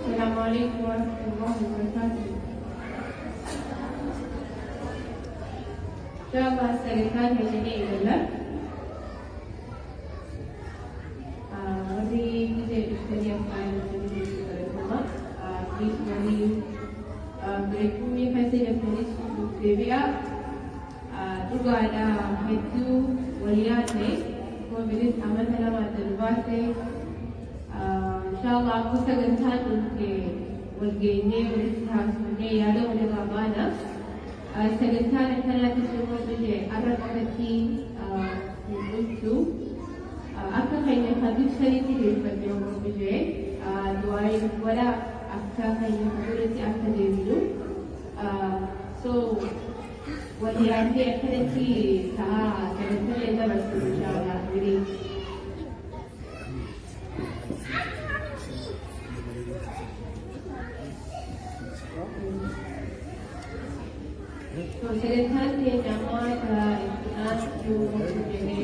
السلام عليكم ورحمة الله وبركاته. إن شاء الله Sagantaa jadi adalah Masih kita disediakan bersama Please mari berikutnya kasih dan tulis DBA juga ada itu waliat Kemudian amal selamat terlepas InsyaAllah aku Sagantaa ke والجيني والإسهام سمني يادو من الغابانة Sagantaa كانت تسمى بجي أرقبتي نبتو أكا خيني خبيب سريتي للفجر بجي دواي ولا أكا خيني خبيرتي أكا ديزلو so ولياتي أكدتي Sagantaa لنا بس إن شاء الله really So Sagantaa ke nama Ustaz menjadi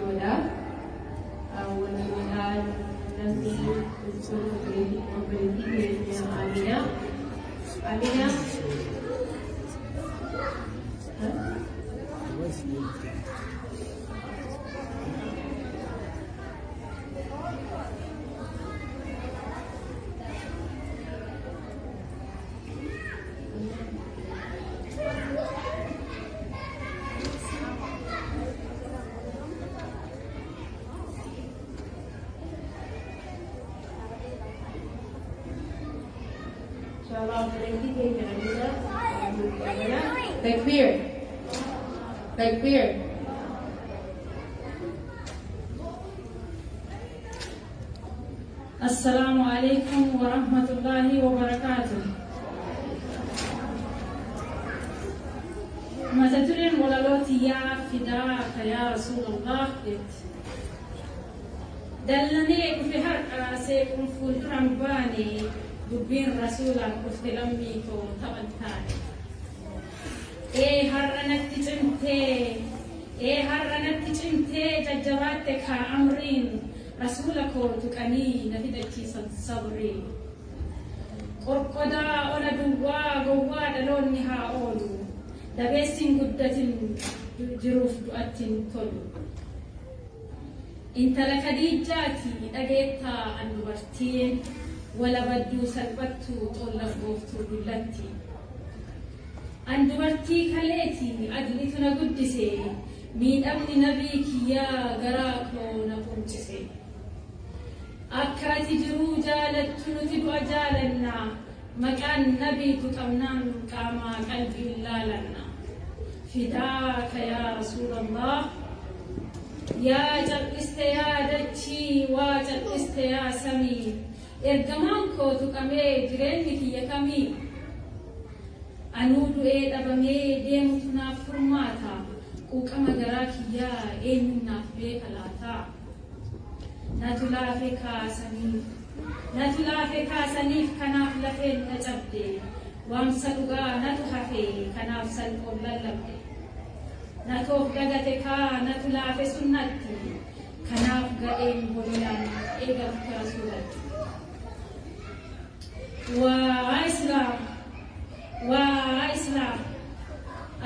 wala nanti untuk memberi Amina. Takbir. Assalamualaikum warahmatullahi wabarakatuh. Mata turin walaloti ya fidaka ya Rasuulaaf dallani fi harqa saykum ful rambani dubbin Rasuulaaf kufti lammi ko tabantani harranatti cimte jajjabatte ka amrin Rasuula koo tuqanii na fidachiisan sabrii qorqodaa ona duwwaa gowwaa dhaloonni haa oolu dabeessin guddatin jiruuf du'attin tolu intala Khadiijaati dhageettaa an dubartiin wala badduu salphattuu xollaf gooftuu dullatti an dubartii kaleeti adlitu na guddise miidhamni nabii kiyyaa garaa koo na quncise akka ati jiruu jaalattu nuti du'a jaalanna maqaan nabiitu qabnaan qaamaa qalbii ilaalanna fidaaka yaa Rasuulaaf yaa cal'iste yaa dachii waa cal'iste yaa samii ergamaan koo tuqamee jireenyi kiyya kamii anuu du'ee dhabamee deemutu naaf furmaata quuqama garaa kiyyaa eenyuun naaf beeka laata natu laafe kaasaniif kanaaf lafeen na cabde waamsa dhugaa natu hafe kanaaf salphoon lallabde natoof dagate kaa natu laafe sunnatti kanaaf gadheen bololaan eegamte Rasuulatti waa Islaam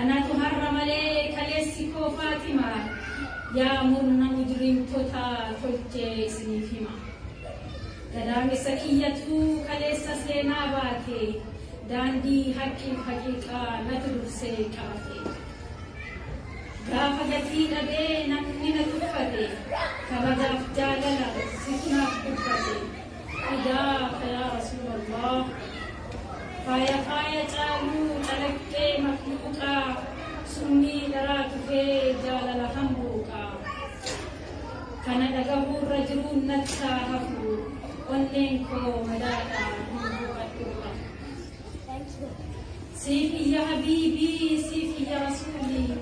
anatu har'a malee kaleessi koo Faatima yaa murna mujrimtoota tolchee isiniif hima gadaamessa kiyyatu kaleessa seenaa baate daandii haqqiif haqiiqaa natu dursee qabate gaafa gatii dhabee namni na tuffate kabajaaf jaalala situ naaf dubbate fidaaka yaa Rasuulaaf Faya caaluu calaqqee makluuqaa summii daraa tufee jaalala hambuuqaa kana dhagahuurra jiruun nattaa hafu onneen koo madaadhaa hinbuuqadhuudha siif iyya habiibii siif iyya rasuulii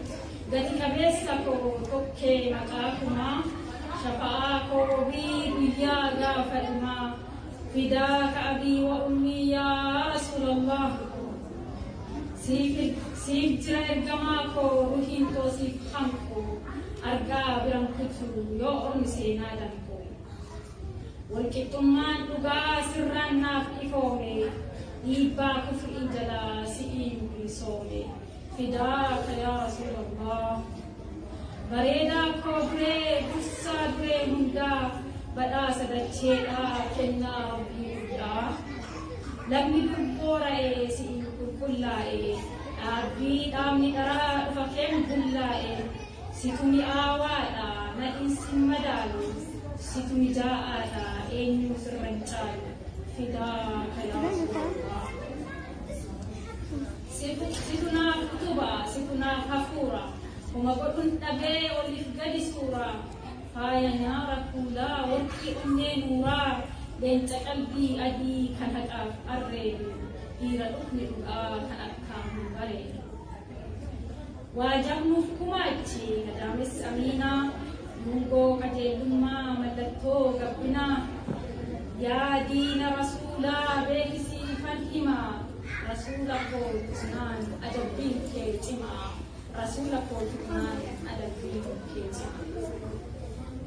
gati qabeessa koo tokkee maqaa kumaa shafa'aa koo bii guyyaa gaafa dhumaa فداك أبي وأمي يا رسول الله سيف جرى جماكو روحين تو سيف خمكو أرجع برمكتو يوم سينادمكو walqixxummaan dhugaa sirraan naaf ifoome dhiibbaa kufrii jalaa si'iin bilisoome fidaaka yaa Rasuulallah bareedaa koo duree dursaa duree hundaa badhaasa dacheedhaa kennaa rabbii guddaa lamni durboora'ee si'iin qulqullaa'ee dhaabbii dhaabni dharaa dhufa keen bullaa'ee situ mi'aawaadha nadhiinsin madaalu situ mijaa'aadha eenyu sirran caalu fidaaka yaa Rasuulallah situ naaf utuba situ naaf hafuura kuma godhun dhabee oliif gadi suuraa faaya nyaara kuulaa warqii onnee nuuraa leenca qalbii adii kan haqaaf arreedu dhiira dhufni dhugaa kan akkaan hin bareedu waajabnuuf kumaachi gadaames amiinaa mungoo qajeelummaa mallattoo gabbinaa yaa diina rasuulaa beekisiifan himaa rasuula koo tunaan adabbiin kee cimaa rasuula koo tunaan adabbiin kee cimaa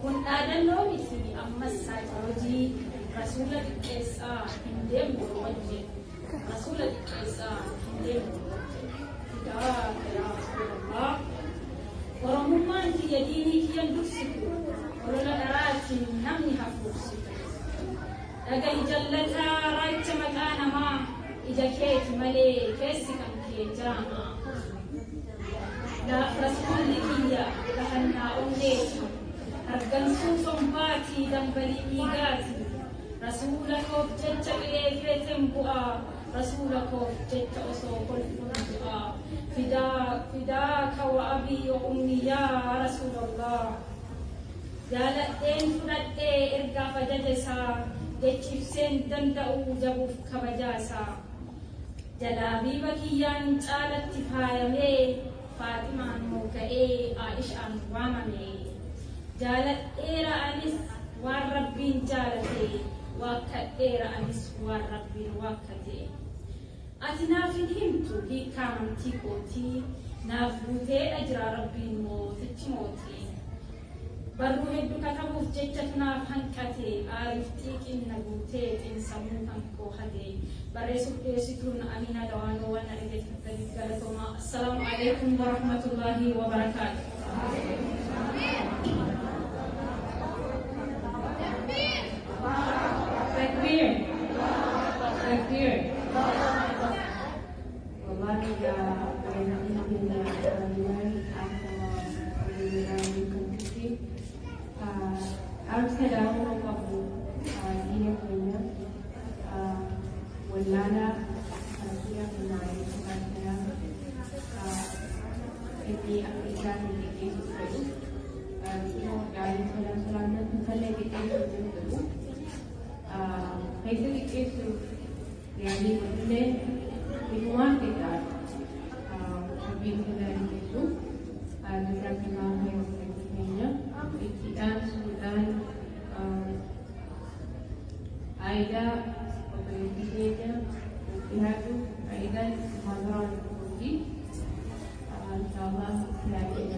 kun dhaadannoo miti ammas saayikoolojii rasuula xiqqeessaa hin deemnu wajjin rasuula xiqqeessaa hin deemnu wajjin fidaaka yaa Rasuulallah oromummaan kiyya diinii kiyyan dursitu olola dharaatiin namni hafuursitu dhagahi jallataa raacha maqaa namaa ija keeti malee keessi kan kee jaamaa rasuulli kiyya lahannaa onneeti argamsuu sombaatii dambalii dhiigaati rasuula koof jecha qe'ee feeten bu'aa rasuula koof jecha osoo kolfuun bu'aa fidaaka wa abii wa ummi yaa Rasuulallah jaaladheen fudhadhee ergaaf ajaja isaa jechibseen danda'uu jabuuf kabajaa isaa jalaabiiba kiyyaan caalatti faayamee Faatimaan mooka'ee Aishaan waamamee jaaladheera anis waan rabbiin jaalate waakkadheera anis waan rabbiin waakkate ati naaf hin himtu hiikaa amantii kootii naaf buuteedha jira rabbiin mootichi mootii barruu hedduu katabuuf jecha naaf hanqate aariif xiiqinna guutee xiinsammuu kan koohate barreessuuf dhiyeessituun Amina Dawaanoo waan argeeffatan galatoomaa assalaamu alaikum warahmatullaahi wabarakaatuh Takbir. Wallahi harus dalam kamu ini punya walala dia menarik saya ini akan dikit itu dari selama misalnya dikit itu कैसे इस यानी बदले विद्वान के साथ अभी खुदाई के तो दूसरा का नाम है उसमें इतिहास सुल्तान आयदा ऑपरेटिव इतिहास आयदा मालूम होगी इंशाल्लाह खैर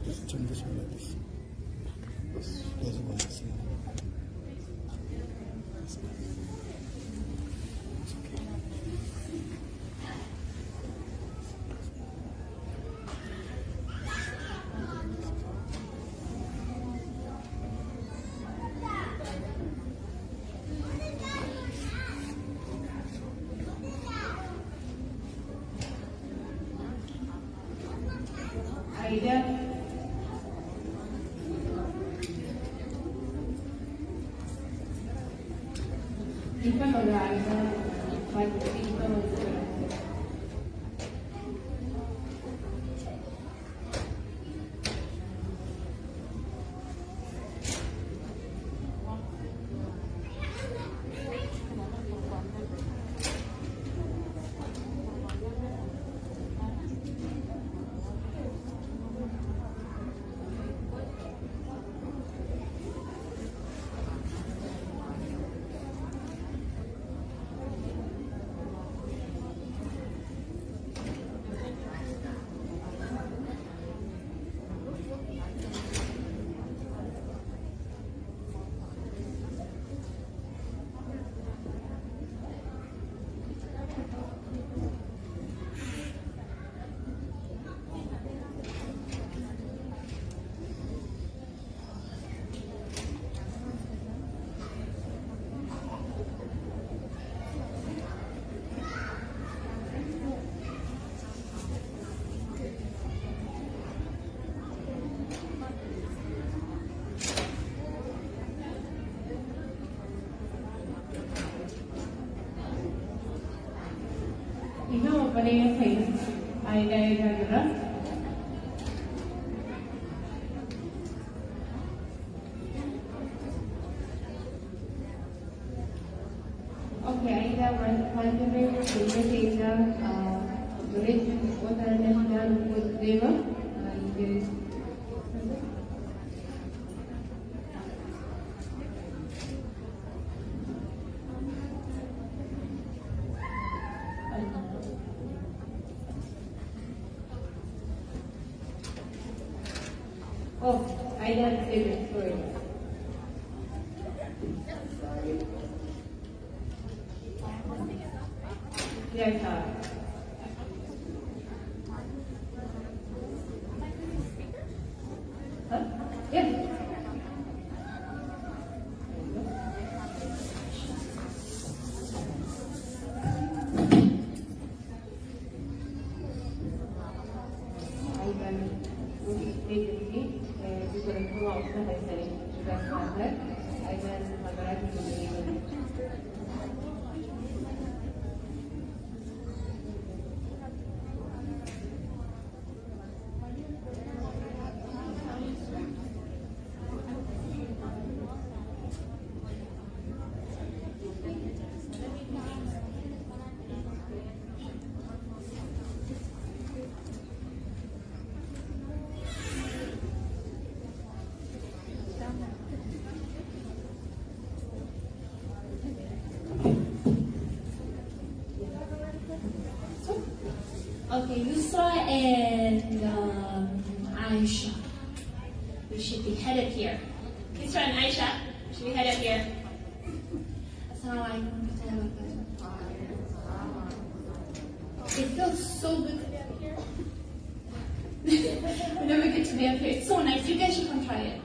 Just turn this way like this. Doesn't want to see. Aida. Ipa mag-aaral. Ipa mag-aaral. Iba magpalingan kayo. Ay dahil gano'n. Okay, Aida, mantener Aida, ulit, wala na siya lupot, di ba? Oh, Aida, favorite story. Yes, huh? Yeah. Okay, Yusra and Aisha. We should be headed here. Yusra and Aisha should be headed here. Assalamualaikum. It feels so good to be up here. Whenever we get to be up here, it's so nice. You guys should come try it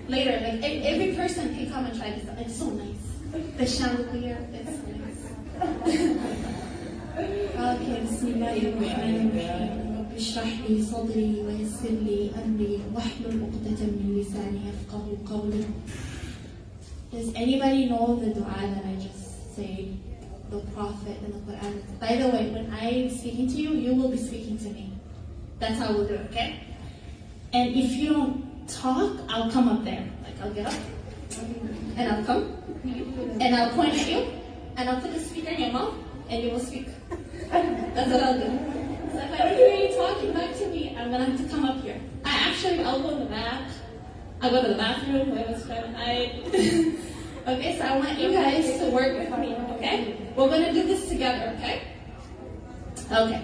later. Like every person can come and try this. It's so nice. The chandelier, it's so nice. Okay, بسم الله الرحمن الرحيم. رب اشرح لي صدري ويسر لي أمري واحلل عقدة من لساني يفقهوا قولي. Does anybody know the dua that I just say? The Prophet and the Quran. By the way, when I'm speaking to you, you will be speaking to me. That's how we'll do it, okay? And if you don't talk, I'll come up there. Like I'll get up and I'll come and I'll point at you and I'll put the speaker in your mouth and you will speak. That's what I'll do. So if I don't hear you talking back to me, I'm gonna have to come up here. I'll go in the back. I'll go to the bathroom. I was trying to hide. Okay, so I want you guys to work with me, okay? We're gonna do this together, okay? Okay.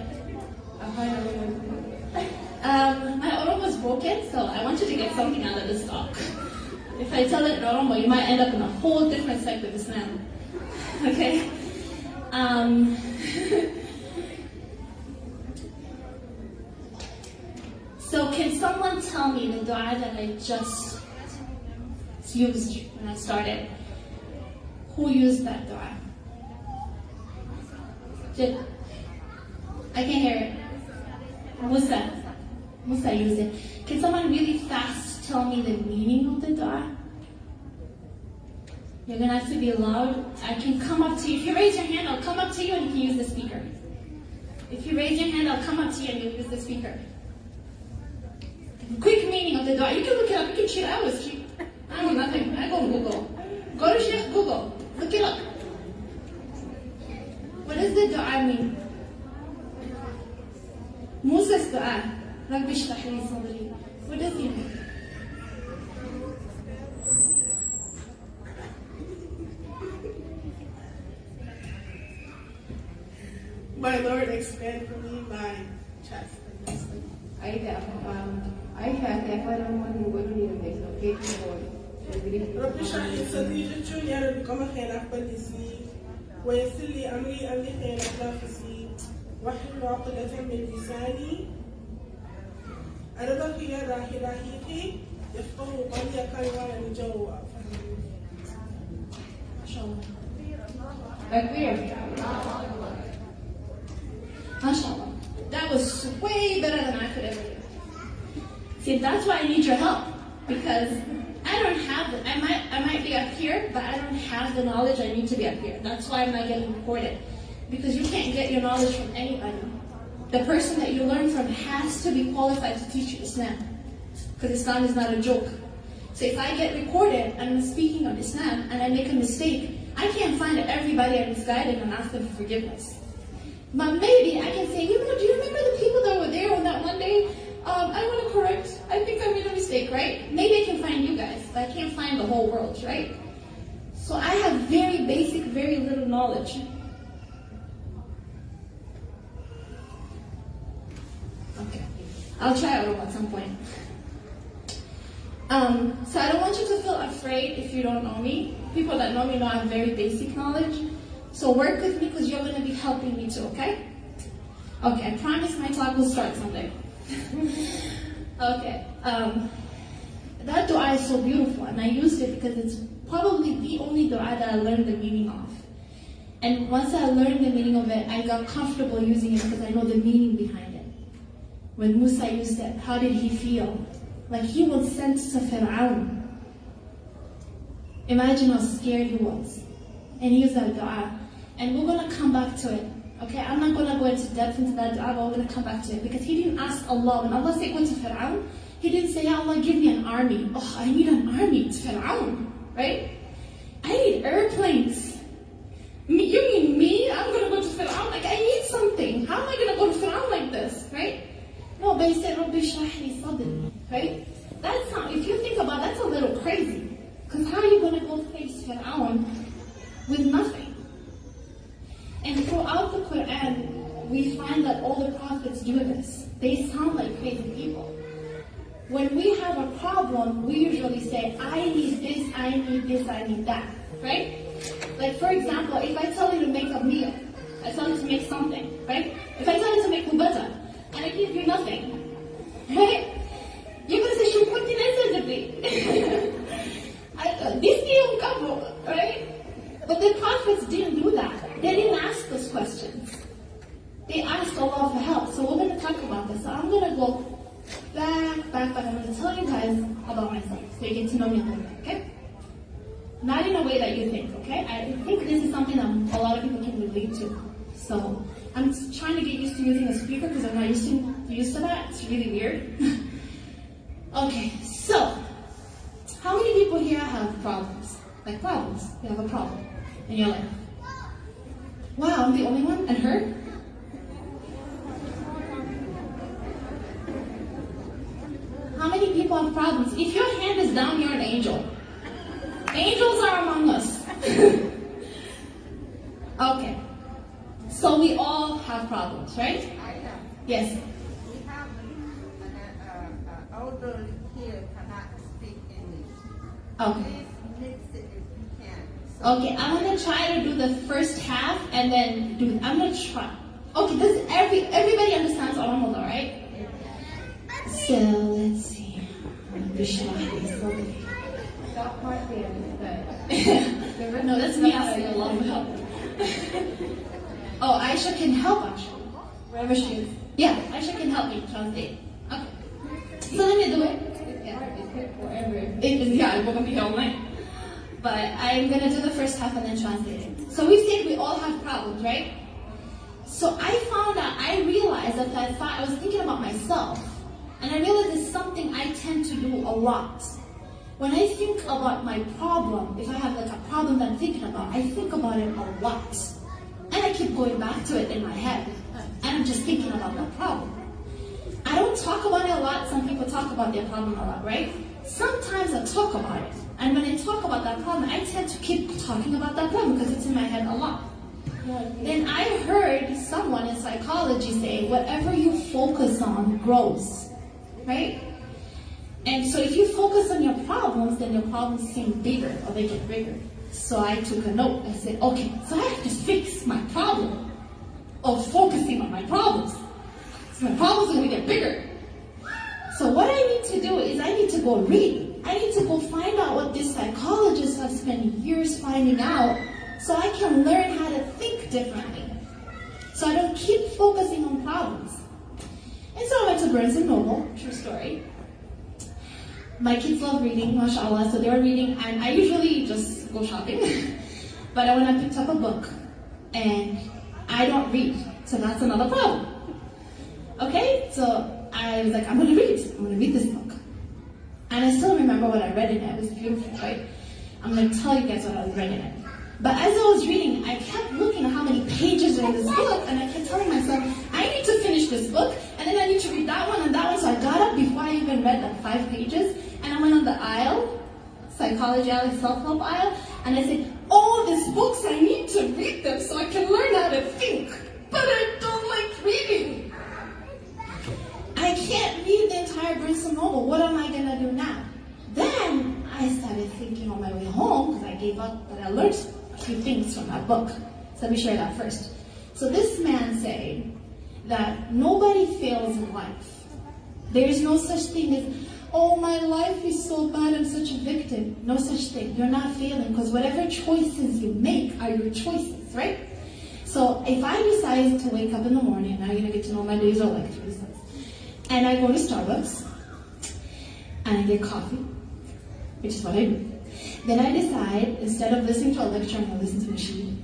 My Oromo is broken, so I want you to get something out of this talk. If I tell it in Oromo, you might end up in a whole different sect of Islam. Okay? So can someone tell me the dua that I just used when I started? Who used that dua? I can hear it. Musa used it. Can someone really fast tell me the meaning of the dua? You're gonna have to be loud. I can come up to you. If you raise your hand, I'll come up to you and you can use the speaker. If you raise your hand, I'll come up to you and you'll use the speaker. The quick meaning of the dua. You can look it up. You can cheat. I always cheat. I know nothing. I go on Google. Go to Sheikh Google. Look it up. What does the dua mean? Musa's dua. Rabbi shrah li sadri. What does he mean? My Lord, expand for me my chest. رب اشرح لي صدري جدّ يا رب كما خير أقبلسي ويسر لي أمري أمري خير أخلافسي واحلل عقدة من لساني أرضى خير راحي راحيكي يفقه قولي كالوانا نجو ما شاء الله. MashaAllah. That was way better than I could ever do. See, that's why I need your help. Because I don't have it. I might be up here, but I don't have the knowledge I need to be up here. That's why I'm not getting recorded. Because you can't get your knowledge from anybody. The person that you learn from has to be qualified to teach you Islam. Because Islam is not a joke. So if I get recorded and I'm speaking on Islam and I make a mistake, I can't find everybody I misguided and ask them for forgiveness. But maybe I can say, do you remember the people that were there on that one day? I want to correct. I think I made a mistake, right? Maybe I can find you guys, but I can't find the whole world, right? So I have very basic, very little knowledge. Okay. I'll try it at some point. So I don't want you to feel afraid if you don't know me. People that know me know I have very basic knowledge. So work with me because you're going to be helping me too, okay? Okay, I promise my talk will start someday. Okay, that dua is so beautiful and I used it because it's probably the only dua that I learned the meaning of. And once I learned the meaning of it, I got comfortable using it because I know the meaning behind it. When Musa used it, how did he feel? Like he was sent to Fir'aun. Imagine how scared he was. And he used that dua. And we're going to come back to it. Okay, I'm not going to go into depth into that dua, but we're going to come back to it. Because he didn't ask Allah. When Allah said go to Fir'aun, he didn't say, Ya Allah, give me an army. Oh, I need an army. It's Fir'aun, right? I need airplanes. You mean me? I'm going to go to Fir'aun? Like, I need something. How am I going to go to Fir'aun like this, right? No, but he said, Rabbi shrah li sadri, right? That's not, if you think about it, that's a little crazy. Because how are you going to go face Fir'aun with nothing? And throughout the Quran, we find that all the prophets do this. They sound like crazy people. When we have a problem, we usually say, I need this, I need this, I need that, right? Like for example, if I tell you to make a meal, I tell you to make something, right? If I tell you to make butter, and I give you nothing, right? You're going to say, "Shoo, put in right? But the prophets didn't do that. They didn't ask those questions. They asked Allah for help. So we're going to talk about this. So I'm going to go back. I'm going to tell you guys about myself so you get to know me a little bit, okay? Not in a way that you think, okay? I think this is something that a lot of people can relate to. So I'm trying to get used to using a speaker because I'm not used to that. It's really weird. Okay, so how many people here have problems? Like problems. You have a problem in your life. Wow, I'm the only one? And her? How many people have problems? If your hand is down, you're an angel. Angels are among us. Okay. So we all have problems, right? Yes. cannot speak English. Okay. Please mix it if you can. Okay, I'm gonna try to do the first half and then I'm gonna try. Okay, does everybody understands Ramadan, right? So let's see. That part there is good. No, that's me asking a lot of help. Oh, Aisha can help actually. Wherever she is. Yeah, Aisha can help me translate. Okay. So let me do it. Yeah, it won't be all night. But I'm gonna do the first half and then translate it. So we said we all have problems, right? So I found out, I realized that I was thinking about myself, and I realized it's something I tend to do a lot. When I think about my problem, if I have like a problem that I'm thinking about, I think about it a lot. And I keep going back to it in my head. And I'm just thinking about that problem. I don't talk about it a lot. Some people talk about their problem a lot, right? Sometimes I talk about it. And when I talk about that problem, I tend to keep talking about that problem because it's in my head a lot. Then I heard someone in psychology say, whatever you focus on grows, right? And so if you focus on your problems, then your problems seem bigger or they get bigger. So I took a note. I said, okay, so I have to fix my problem of focusing on my problems. So my problems are going to get bigger. So what I need to do is I need to go read. I need to go find out what these psychologists have spent years finding out so I can learn how to think differently. So I don't keep focusing on problems. And so I went to Barnes & Noble, true story. My kids love reading, mashallah, so they were reading, and I usually just go shopping. But I went and picked up a book, and I don't read, so that's another problem. Okay, so I was like, I'm going to read this book. And I still remember what I read in it. It was beautiful, right? I'm going to tell you guys what I read in it. But as I was reading, I kept looking at how many pages are in this book, and I kept telling myself, I need to finish this book, and then I need to read that one and that one. So I got up before I even read like 5 pages, and I went on the aisle, psychology aisle, self-help aisle, and I said, oh, these books, I need to read them so I can learn how to think. But I don't like reading. I can't read the entire Barnes & Noble. What am I going to do now? Then I started thinking on my way home, because I gave up, but I learned a few things from that book. So let me share that first. So this man said that nobody fails in life. There is no such thing as, oh, my life is so bad, I'm such a victim. No such thing. You're not failing, because whatever choices you make are your choices, right? So if I decide to wake up in the morning, now you're going to get to know my days are like 3 cents, and I go to Starbucks, and I get coffee, which is what I do. Then I decide, instead of listening to a lecture, I'm going to listen to Masjid.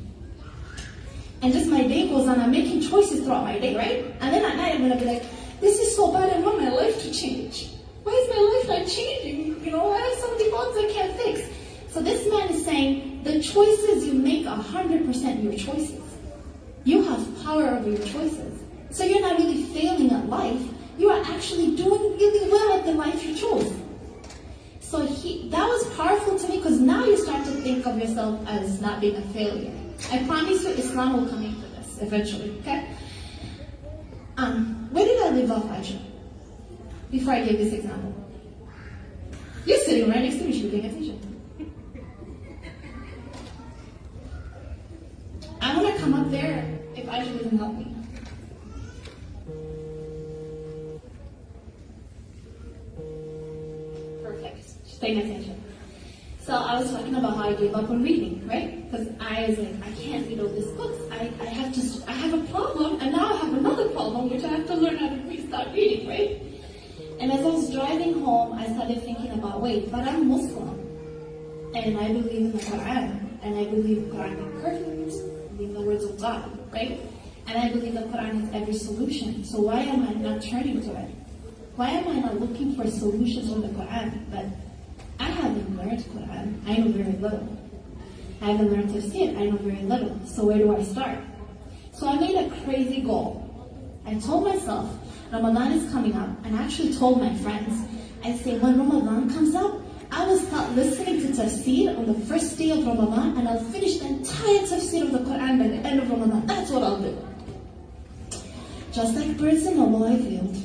And just my day goes on, I'm making choices throughout my day, right? And then at night, I'm going to be like, this is so bad, I want my life to change. Why is my life not changing? You know, I have so many problems I can't fix. So this man is saying, the choices you make are 100% your choices. You have power over your choices. So you're not really failing at life. You are actually doing really well at the life you chose. So that was powerful to me, because now you start to think of yourself as not being a failure. I promise you, Islam will come into this eventually, okay? Where did I leave off, Aisha? Before I gave this example. You're sitting right next to me, you should be paying attention. I'm going to come up there if Aisha doesn't help me. Paying attention. So I was talking about how I gave up on reading, right? Because I was like, I can't read all these books. I have a problem, and now I have another problem, which I have to learn how to start reading, right? And as I was driving home, I started thinking about, wait, but I'm Muslim, and I believe in the Quran, and I believe the Quran is perfect. I believe in the words of God, right? And I believe the Quran has every solution. So why am I not turning to it? Why am I not looking for solutions from the Quran? But I haven't learned Quran. I know very little. I haven't learned Tafsir. I know very little. So where do I start? So I made a crazy goal. I told myself, Ramadan is coming up, and I actually told my friends, I say, when Ramadan comes up, I will start listening to Tafsir on the first day of Ramadan, and I'll finish the entire Tafsir of the Quran by the end of Ramadan. That's what I'll do. Just like Barnes & Noble, I failed.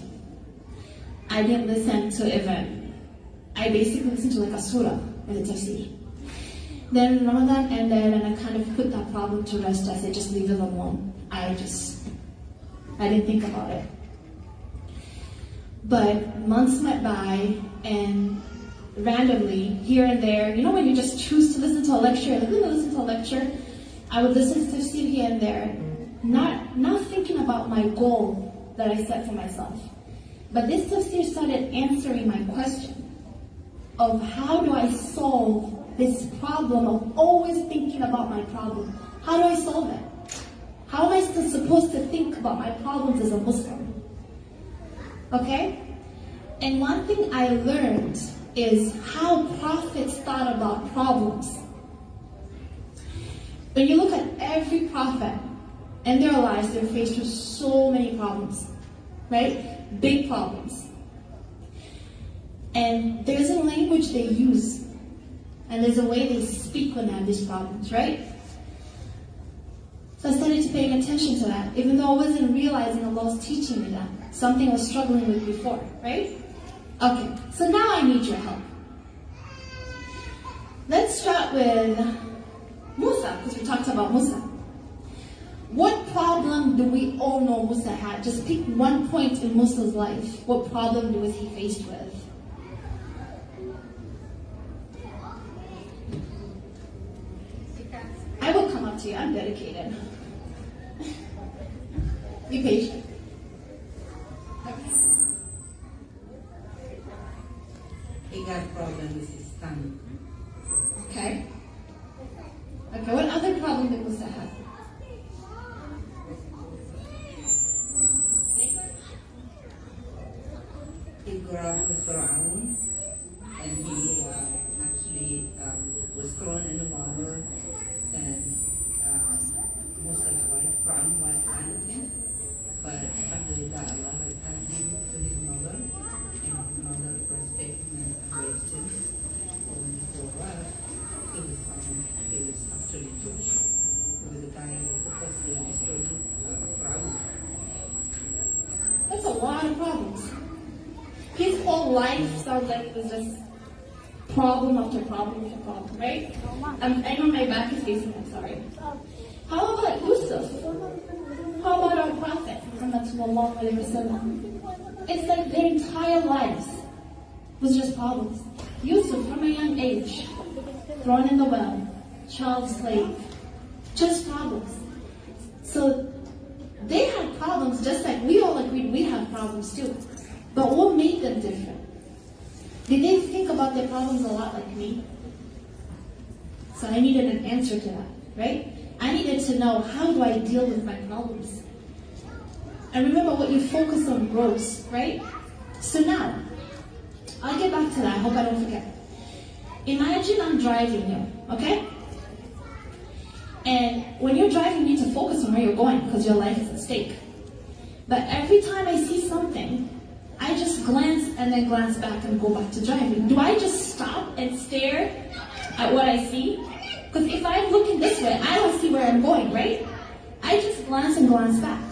I didn't listen to even. I I basically listen to like a surah with the tafsir. Then Ramadan ended and I kind of put that problem to rest. I said, just leave it alone. I didn't think about it. But months went by and randomly, here and there, you know when you just choose to listen to a lecture, like, I'm going to listen to a lecture, I would listen to tafsir here and there, not thinking about my goal that I set for myself. But this tafsir started answering my question of how do I solve this problem of always thinking about my problem. How do I solve it? How am I still supposed to think about my problems as a Muslim? Okay? And one thing I learned is how prophets thought about problems. When you look at every prophet in their lives, they're faced with so many problems, right? Big problems. And there's a language they use, and there's a way they speak when they have these problems, right? So I started to paying attention to that, even though I wasn't realizing Allah was teaching me that. Something I was struggling with before, right? Okay, so now I need your help. Let's start with Musa, because we talked about Musa. What problem do we all know Musa had? Just pick one point in Musa's life. What problem was he faced with? I will come up to you. I'm dedicated. Be patient. He got problems with his tongue. Okay. Okay, what other problem did Musa have? He grew up with Fir'aun, and he actually was thrown in the water, and Musa's wife, Fir'aun's wife, found him. But alhamdulillah, Allah had turned him to his mother, and his mother respected him and raised him. And for a while, he was actually Jewish. He was the guy who was supposed to destroy Fir'aun. That's a lot of problems. His whole life sounds like it was just problem after problem after problem, right? I know my back is facing, I'm sorry. How about Yusuf? How about our Prophet, Muhammad sallallahu alayhi wa sallam? It's like their entire lives was just problems. Yusuf, from a young age, thrown in the well, child slave, just problems. So they had problems just like we all agreed we have problems too. But what made them different? Did they think about their problems a lot like me? So I needed an answer to that, right? I needed to know, how do I deal with my problems? And remember, what you focus on grows, right? So now, I'll get back to that. I hope I don't forget. Imagine I'm driving here, okay? And when you're driving, you need to focus on where you're going because your life is at stake. But every time I see something, I just glance and then glance back and go back to driving. Do I just stop and stare at what I see? Because if I'm looking this way, I don't see where I'm going, right? I just glance and glance back,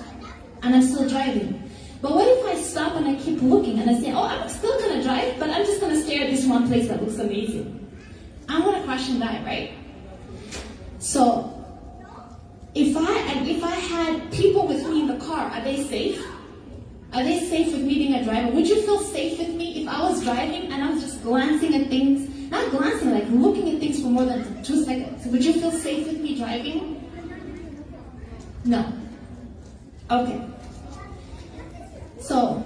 and I'm still driving. But what if I stop and I keep looking and I say, oh, I'm still gonna drive, but I'm just gonna stare at this one place that looks amazing. I'm gonna crash and die, right? So, if I had people with me in the car, are they safe? Are they safe with me being a driver? Would you feel safe with me if I was driving and I was just glancing at things? Not glancing, like looking at things for more than 2 seconds. Would you feel safe with me driving? No. Okay. So,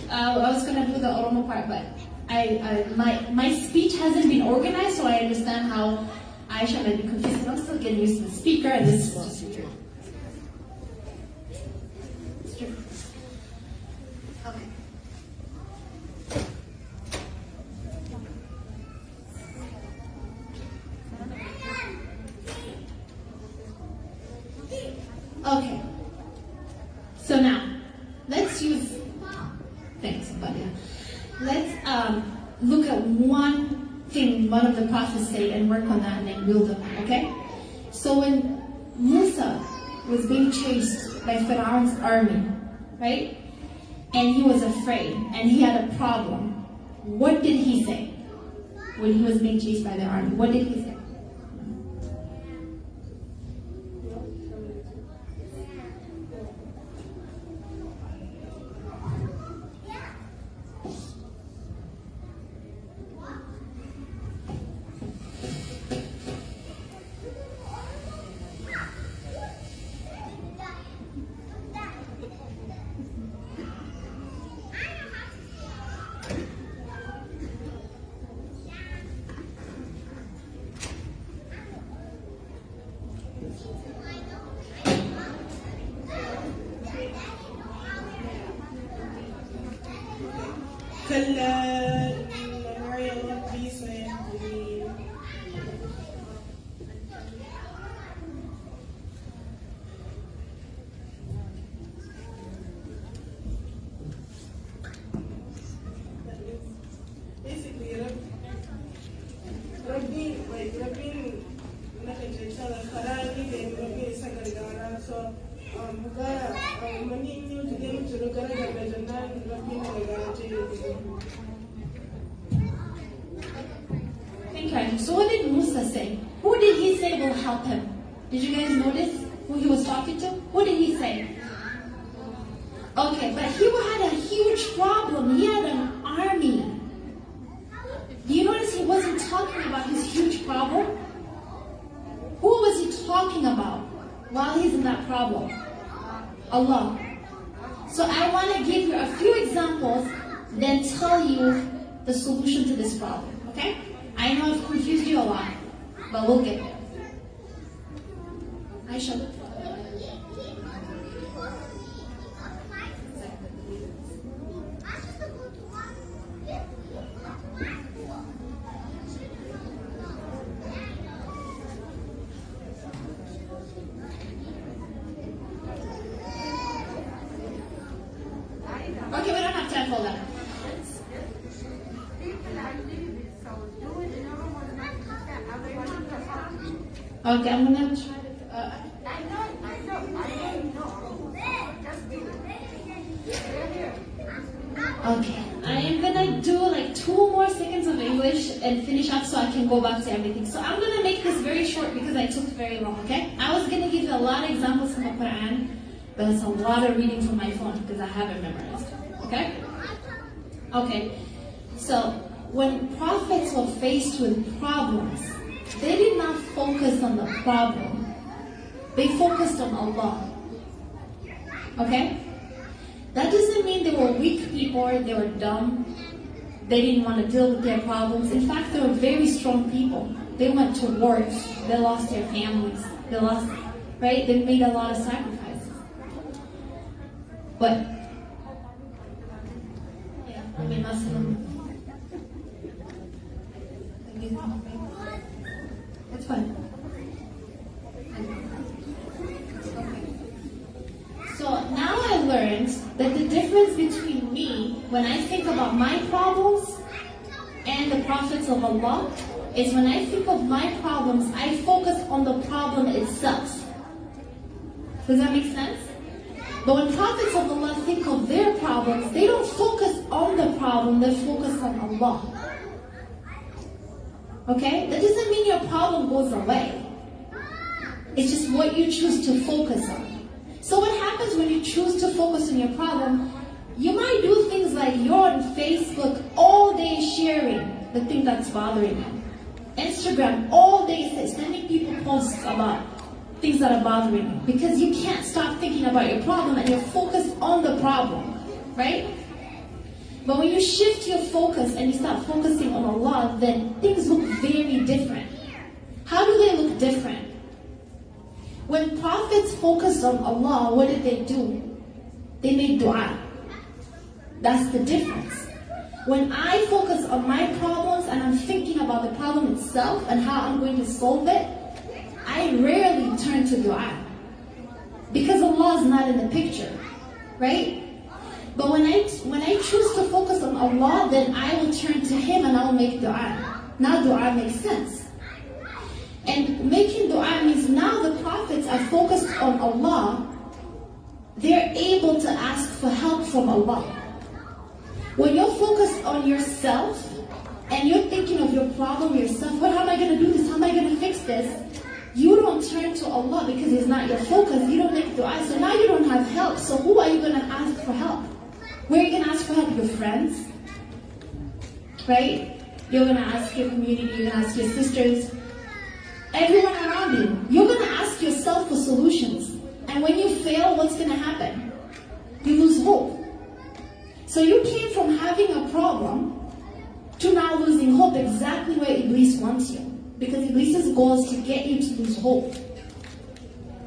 I was going to do the Oromo part, but my speech hasn't been organized, so I understand how Aisha might be confused. And I'm still getting used to the speaker, and this is just weird. It's true. Okay. Okay. So now, let's use, thanks, Badia. Let's look at one thing one of the prophets said and work on that and then build on that, okay? So when Musa was being chased by Pharaoh's army, right? And he was afraid and he had a problem. What did he say when he was being chased by the army? What did he say? كلا إن معي ربي سيهدين. Basically, Rabbi nakajitala karani de Rabbi Sagantaa. So buga mani new today to gara da jannan Rabbi nakajitala. Thank you. So what did Musa say? Who did he say will help him? Did you guys notice who he was talking to? Who did he say? Okay, but he had a huge problem. He had an army. Do you notice he wasn't talking about his huge problem? Who was he talking about while he's in that problem? Allah. So I want to give you a few examples, then tell you the solution to this problem, okay? I know I've confused you a lot, but we'll get there. Aisha. Okay, we don't have time for that. Okay, I'm gonna try to. Okay, I am gonna do like 2 more seconds of English and finish up so I can go back to everything. So I'm gonna make this very short because I took very long, okay? I was gonna give you a lot of examples from the Quran, but it's a lot of reading from my phone because I haven't memorized, okay? Okay, so when prophets were faced with problems, they did not focus on the problem. They focused on Allah. Okay? That doesn't mean they were weak people or they were dumb. They didn't want to deal with their problems. In fact, they were very strong people. They went to wars. They lost their families. They lost, right? They made a lot of sacrifices. But, yeah, I mean, it's fine. So now I learned that the difference between me, when I think about my problems, and the prophets of Allah, is when I think of my problems, I focus on the problem itself. Does that make sense? But when prophets of Allah think of their problems, they don't focus on the problem, they focus on Allah. Okay? That doesn't mean your problem goes away. It's just what you choose to focus on. So what happens when you choose to focus on your problem? You might do things like you're on Facebook all day sharing the thing that's bothering you. Instagram all day sending people posts about things that are bothering you. Because you can't stop thinking about your problem and you're focused on the problem. Right? But when you shift your focus and you start focusing on Allah, then things look very different. How do they look different? When prophets focused on Allah, what did they do? They made dua. That's the difference. When I focus on my problems and I'm thinking about the problem itself and how I'm going to solve it, I rarely turn to dua. because Allah is not in the picture, right? But when I choose to focus on Allah, then I will turn to Him and I will make dua. Now dua makes sense. And making dua means now the prophets are focused on Allah. They're able to ask for help from Allah. When you're focused on yourself and you're thinking of your problem yourself, how am I going to do this? How am I going to fix this? You don't turn to Allah because He's not your focus. You don't make dua. So now you don't have help. So who are you going to ask for help? Where are you going to ask for help? Your friends? Right? You're going to ask your community. You're going to ask your sisters. Everyone around you. You're going to ask yourself for solutions. And when you fail, what's going to happen? You lose hope. So you came from having a problem to now losing hope exactly where Iblis wants you. Because Iblis' goal is to get you to lose hope.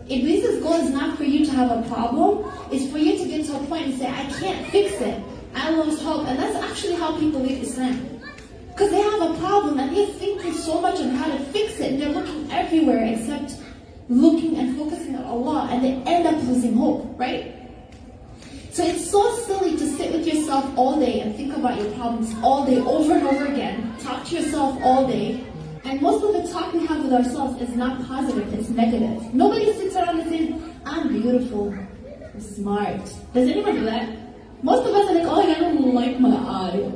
Iblis' goal is not for you to have a problem, it's for you to get to a point and say, I can't fix it. I lost hope. And that's actually how people leave Islam. Because they have a problem and they're thinking so much on how to fix it and they're looking everywhere except looking and focusing on Allah, and they end up losing hope, right? So it's so silly to sit with yourself all day and think about your problems all day, over and over again. Talk to yourself all day. And most of the talk we have with ourselves is not positive, it's negative. Nobody sits around and says, I'm beautiful, I'm smart. Does anyone do that? Most of us are like, oh, I don't like my eye.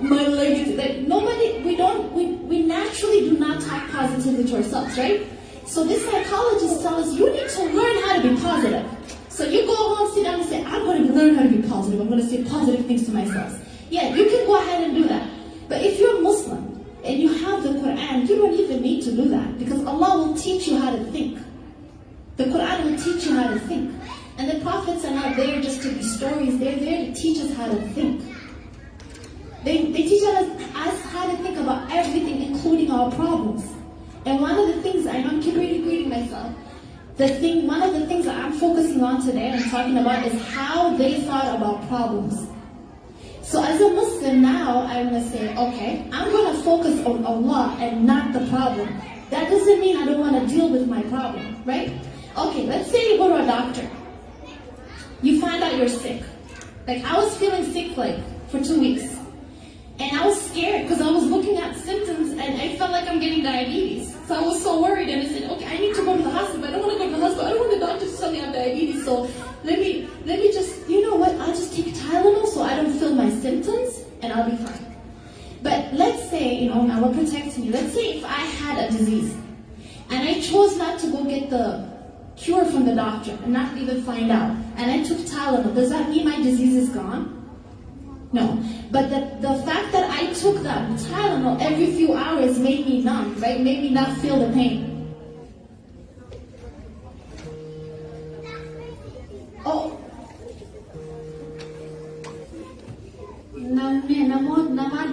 My leg is like, nobody, we naturally do not talk positively to ourselves, right? So this psychologist tells us, you need to learn how to be positive. So you go home, sit down and say, I'm going to learn how to be positive. I'm going to say positive things to myself. Yeah, you can go ahead and do that. But if you're a Muslim and you have the Quran, you don't even need to do that. Because Allah will teach you how to think. The Quran will teach you how to think. And the prophets are not there just to be stories. They're there to teach us how to think. They teach us how to think about everything, including our problems. And one of the things, I know I'm keep reading myself, one of the things that I'm focusing on today and talking about is how they thought about problems. So as a Muslim now, I'm going to say, okay, I'm going to focus on Allah and not the problem. That doesn't mean I don't want to deal with my problem, right? Okay, let's say you go to a doctor. You find out you're sick. Like I was feeling sick for 2 weeks. And I was scared because I was looking at symptoms and I felt like I'm getting diabetes. So I was so worried and I said, okay, I need to go to the hospital. I don't want to go to the hospital. I don't want the doctor to tell me I have diabetes. So let me just, you know what, I'll just take Tylenol so I don't feel my symptoms and I'll be fine. But let's say, now we're protecting you. Let's say if I had a disease and I chose not to go get the cure from the doctor and not even find out, and I took Tylenol, does that mean my disease is gone? No, but the fact that I took that Tylenol every few hours made me numb, right? Made me not feel the pain. Oh. Nama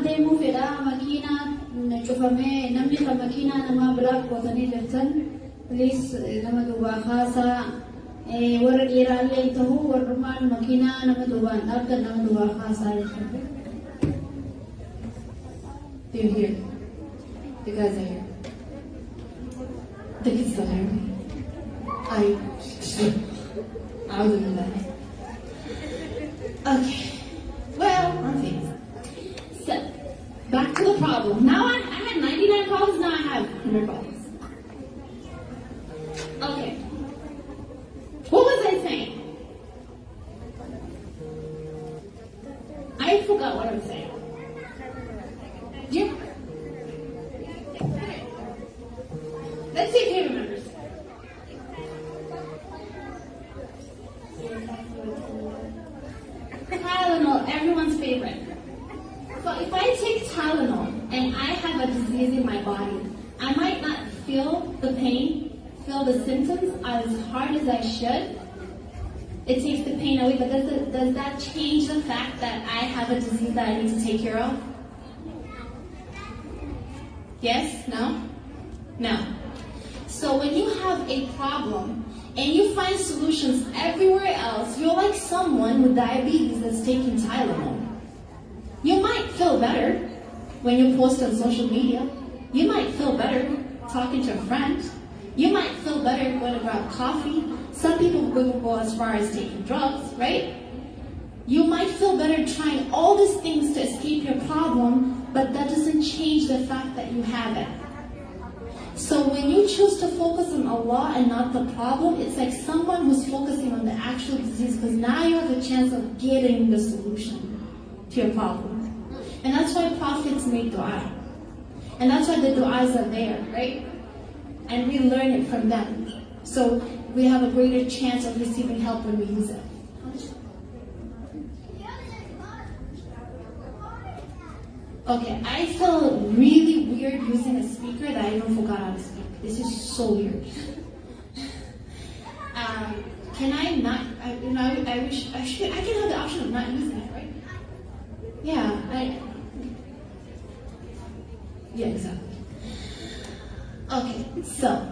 demo feda makina chufame namni ka makina nama black watani jertan please nama duba khasa warra dhiiraallee ta'uu warrumaan makiinaa nama duubaan dhaabdan nama duubaa kaasaa jechuudha. They're here. The guys are here. The kids are here. I was in that. Okay. Well, okay. So, back to the problem. Now I had 99 problems, now I have 100 problems. Okay. What was I saying? I forgot what I was saying. Yeah. Let's see if he remembers. Tylenol, everyone's favorite. So if I take Tylenol and I have a disease in my body, I might not feel the pain, feel the symptoms as hard as I should. It takes the pain away, but does that change the fact that I have a disease that I need to take care of? Yes? No? No. So when you have a problem and you find solutions everywhere else, you're like someone with diabetes that's taking Tylenol. You might feel better when you post on social media. You might feel better talking to a friend. You might feel feel better going to grab coffee. Some people will go as far as taking drugs, right? You might feel better trying all these things to escape your problem, but that doesn't change the fact that you have it. So when you choose to focus on Allah and not the problem, it's like someone who's focusing on the actual disease, because now you have a chance of getting the solution to your problem. And that's why prophets make dua. And that's why the du'as are there, right? And we learn it from them. So we have a greater chance of receiving help when we use it. Okay, I feel really weird using a speaker that I even forgot how to speak. This is so weird. Can I not? I wish I should. I can have the option of not using it, right? Yeah, yeah, exactly. Okay, so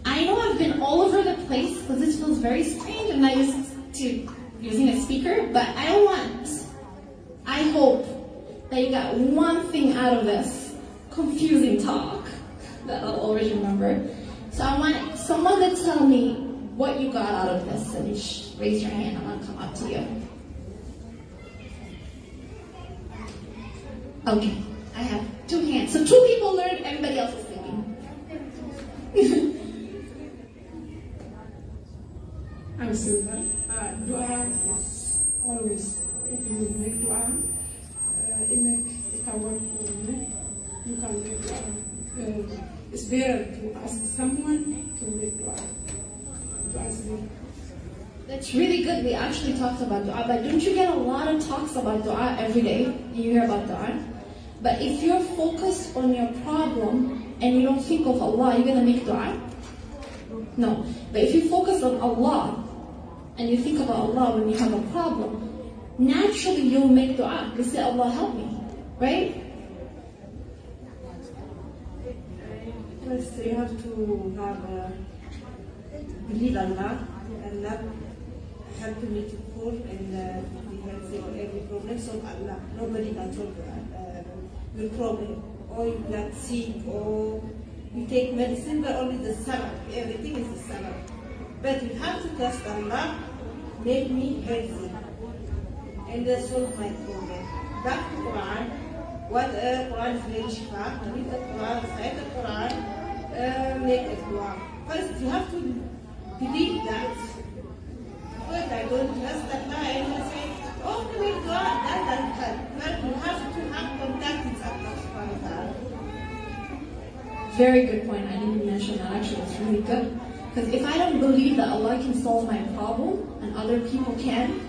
I know I've been all over the place because this feels very strange. I'm not used to using a speaker, but I hope that you got one thing out of this confusing talk that I'll always remember. So I want someone to tell me what you got out of this, and raise your hand. I'm gonna come up to you. Okay, I have 2 hands. So 2 people learned, everybody else is sleeping. I'm Silva. Dua is always, if you make dua, it can work for you. You can make dua. It's better to ask someone to make dua. To ask them. That's really good. We actually talked about dua, but don't you get a lot of talks about dua every day? You hear about dua. But if you're focused on your problem and you don't think of Allah, you're going to make dua? No. But if you focus on Allah and you think about Allah when you have a problem, naturally you'll make dua. You say, Allah help me. Right? First, you have to have believe Allah and not help me to fall and be healthy or every problem. So Allah, nobody can solve your problem. Or you get sick, or you take medicine, but only the sabbath. Everything is the sabbath. But you have to trust Allah, make me healthy, and solve my problem. Back to Quran. What Quran is very shifa. Read the Quran, recite the Quran, make a dua. First, you have to believe that. But I don't trust Allah and you say, oh, make dua, that doesn't help. But you have to have contact with Allah subhanahu wa ta'ala. Very good point. I didn't mention that. Actually, it's really good. Because if I don't believe that Allah can solve my problem and other people can,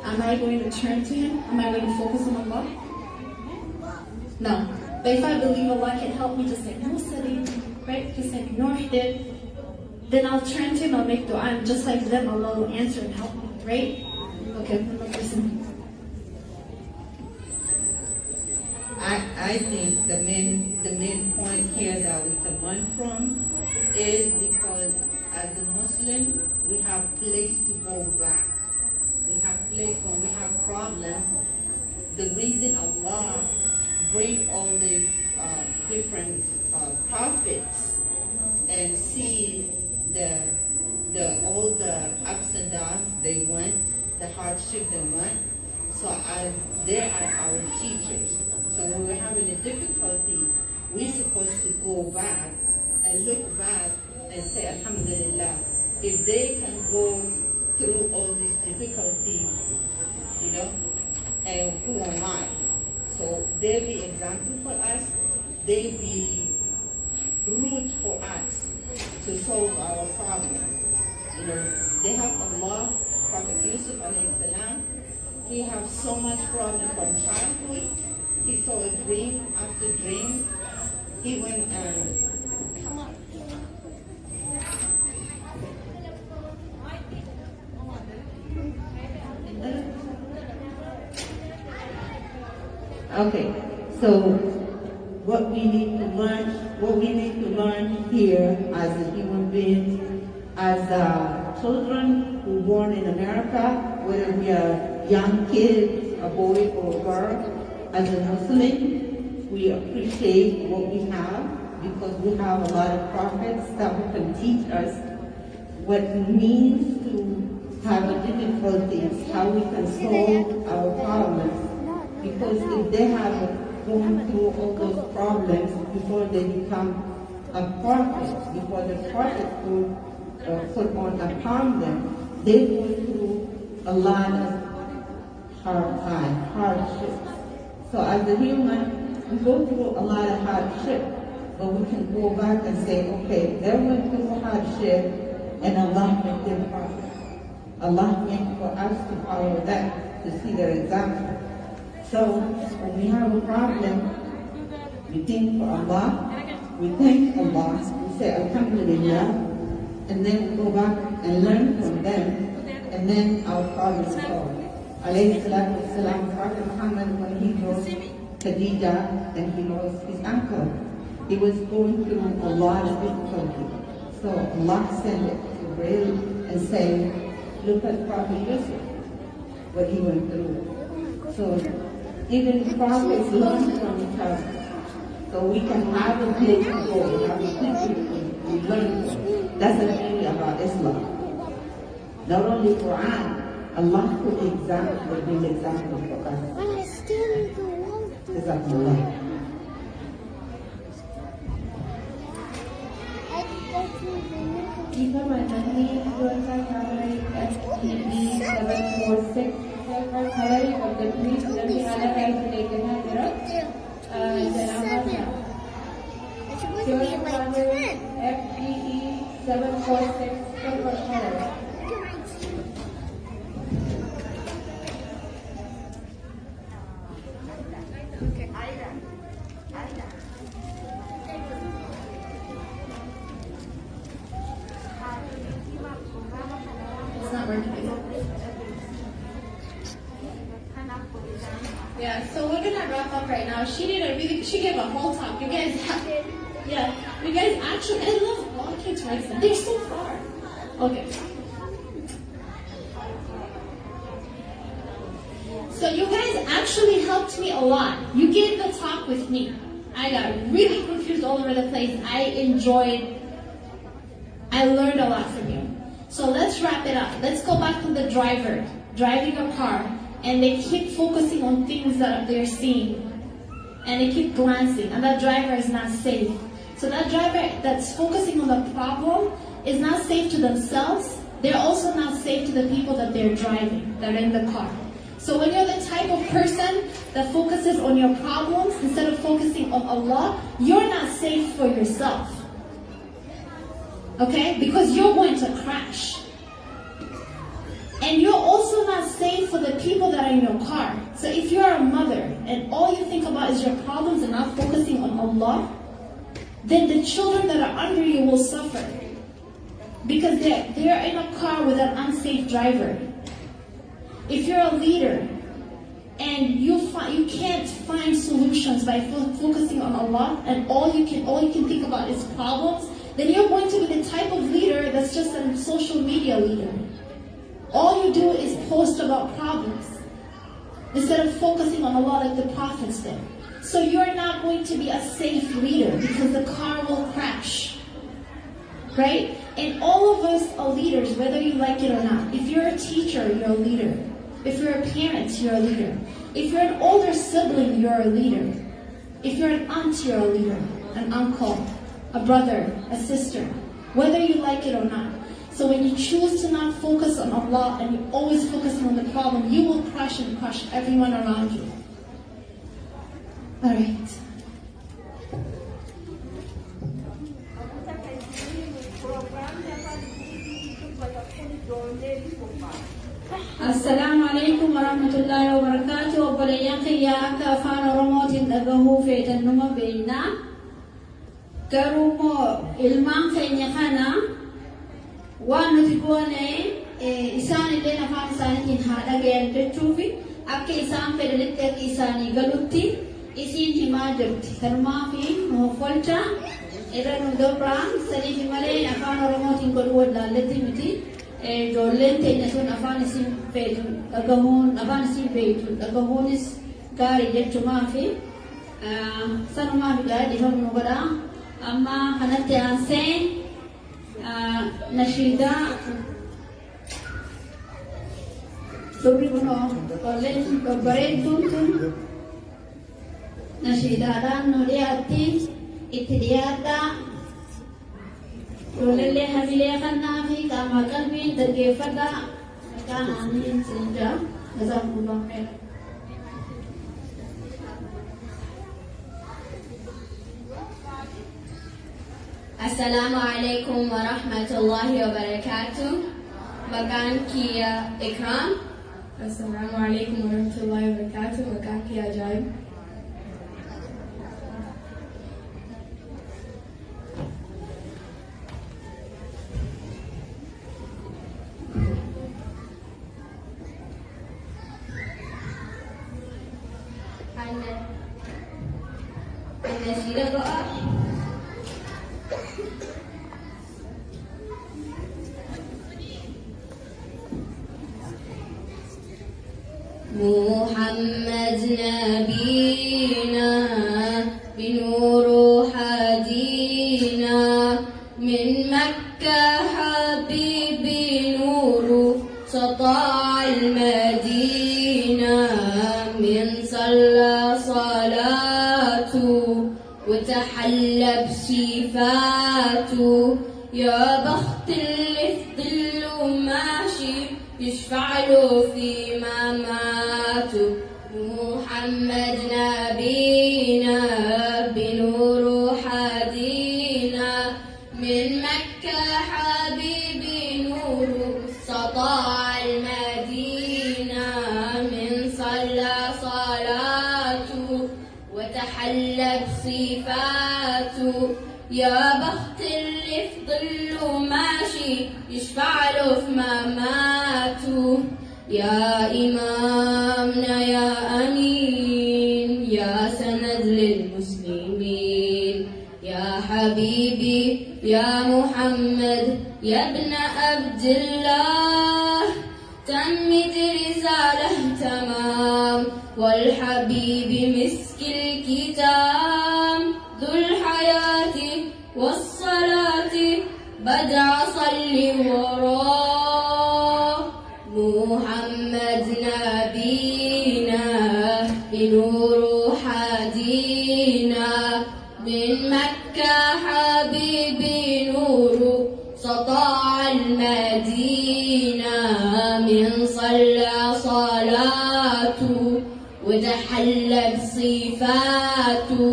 am I going to turn to Him? Am I going to focus on Allah? No. But if I believe Allah can help me, just like Musa did, right? Just like Noor did, then I'll turn to Him, I'll make dua, and just like them, Allah will answer and help me, right? Okay, another person. I think the main point here that we can learn from is because as a Muslim, we have place to go back. We have place when we have problem. The reason Allah bring all these different prophets and see all the ups and downs they went, the hardship they went. So as they are our teachers. So when we're having a difficulty, we're supposed to go back and look back and say, Alhamdulillah, if they can go through all these difficulties, and who am I? So they'll be example for us, they'll be root for us to solve our problem. They have Allah, Prophet Yusuf alayhi salam, he has so much problem from childhood. He saw a dream after dream. He went Okay, so what we need to learn here as a human being, as children who were born in America, whether we are young kids, a boy or a girl, as a Muslim, we appreciate what we have because we have a lot of prophets that can teach us what it means to have a difficulties, how we can solve our problems. Because if they have gone through all those problems before they become a prophet, before the prophet could put on upon them, they go through a lot of hard times, hardships. So as a human, we go through a lot of hardship, but we can go back and say, okay, they went through hardship and Allah made them prophet. Allah meant for us to follow that, to see their example. So when we have a problem, we think for Allah, we thank Allah, we say Alhamdulillah, and then we go back and learn from them, and then our problem is solved. Alayhi salatu wasalam, Prophet Muhammad, when he lost Khadija and he lost his uncle, he was going through a lot of difficulty. So Allah sent it to Jibreel and say, look at Prophet Yusuf, what he went through. So even prophets learn from each other. So we can have a place to go, we have a place we learn from. That's the beauty about Islam. Not only Quran, Allah put example, a good example for us. Jazakumullah. Even my family was a salary FTE 746. Salary of the police, then we had a calculator. FTE 746 per salary. It's not working. Yeah, so we're gonna wrap up right now. She gave a whole talk. You guys you guys actually, I love all kids rights now. They're so far. Okay. So you guys actually helped me a lot. You gave the talk with me. I got really confused all over the place. I learned a lot from you. So let's wrap it up. Let's go back to the driver driving a car, and they keep focusing on things that they're seeing, and they keep glancing, and that driver is not safe. So that driver that's focusing on the problem is not safe to themselves. They're also not safe to the people that they're driving, that are in the car. So when you're the type of person that focuses on your problems instead of focusing on Allah, you're not safe for yourself. Okay? Because you're going to crash. And you're also not safe for the people that are in your car. So if you're a mother and all you think about is your problems and not focusing on Allah, then the children that are under you will suffer. Because they're in a car with an unsafe driver. If you're a leader and you can't find solutions by focusing on Allah, and all you can think about is problems, then you're going to be the type of leader that's just a social media leader. All you do is post about problems instead of focusing on Allah like the prophets did. So you're not going to be a safe leader because the car will crash. Right? And all of us are leaders, whether you like it or not. If you're a teacher, you're a leader. If you're a parent, you're a leader. If you're an older sibling, you're a leader. If you're an aunt, you're a leader. An uncle, a brother, a sister. Whether you like it or not. So when you choose to not focus on Allah and you're always focusing on the problem, you will crush and crush everyone around you. Alright. Assalamu alaikum warahmatullahi wabarakatuh. Obboleeyyan kiyya akka afaan Oromootiin dhagahuu feetan numa beekna. Garuu immoo ilmaan keenya kana waan nuti goone isaan illee afaan isaaniitiin haa dhagayan jechuufi akka isaan fedhanitti akka isaanii galutti isiin himaa jirti. Kanumaafi folcha irra nu dobraan saniifi malee afaan Oromootiin godhuu wallaalletti miti. Ijoolleen teenya sun afaan isin feetu dhagahuun afaan isin beektu dhagahuunis gaarii jechuumaa fi sanumaa fi gaadhiifamnu godhaa أما هنتي أنسين نشيدا سوري كنو قولين كبرين تون نشيدا دان نولياتي اتدياتا ولله هذه خنا في كما قلبي درجفدا كان آمين سنجا جزاكم الله خير. السلام عليكم ورحمة الله وبركاته. مكان كيا إكرام. السلام عليكم ورحمة الله وبركاته. مكان كيا جايب. النشيد بقى محمد نبينا بنور هدينا من مكة حبيبي نور سطع المدينة من صلى صلاته وتحلى بصفاته يا بخت اللي في ظله ماشي يشفع له في مماته محمد نبينا بنور حدينا من مكة حبيبي نور سطع المدينة من صلى صلاته وتحلى بصفاته يا بخت اللي في ظله ماشي يشفع له في مماته يا إمامنا يا أمين يا سند للمسلمين يا حبيبي يا محمد يا ابن عبد الله تمت رسالة تمام والحبيب مسك الكتاب ذو الحياة والصلاة بدع صلي وراه محمد نبينا بنور حدينا من مكة حبيبي نور سطع المدينة من صلى صلاته وتحلى بصفاته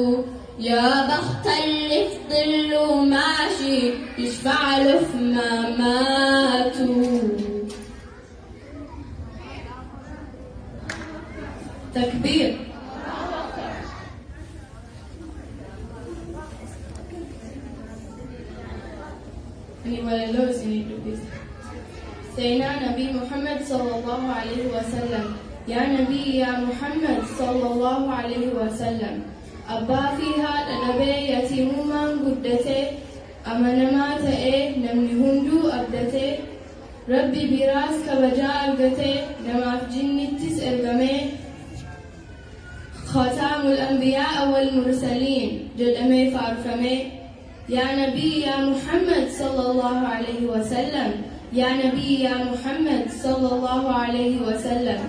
يا بخت اللي في ظله ماشي يشفع له في مماته. تكبير. Anybody knows you need to do this. Sayyidina Nabi Muhammad sallallahu alayhi wa sallam. Ya Nabi ya Muhammad sallallahu alayhi wa sallam. Abbaa fi haadha dhabee yatiimummaan guddatee amanamaa ta'ee namni hunduu abdatee Rabbi biraas kabajaa argatee namaaf jinnittis ergamee خاتم الأنبياء والمرسلين jedhamee faarfamee يا نبي يا محمد صلى الله عليه وسلم يا نبي يا محمد صلى الله عليه وسلم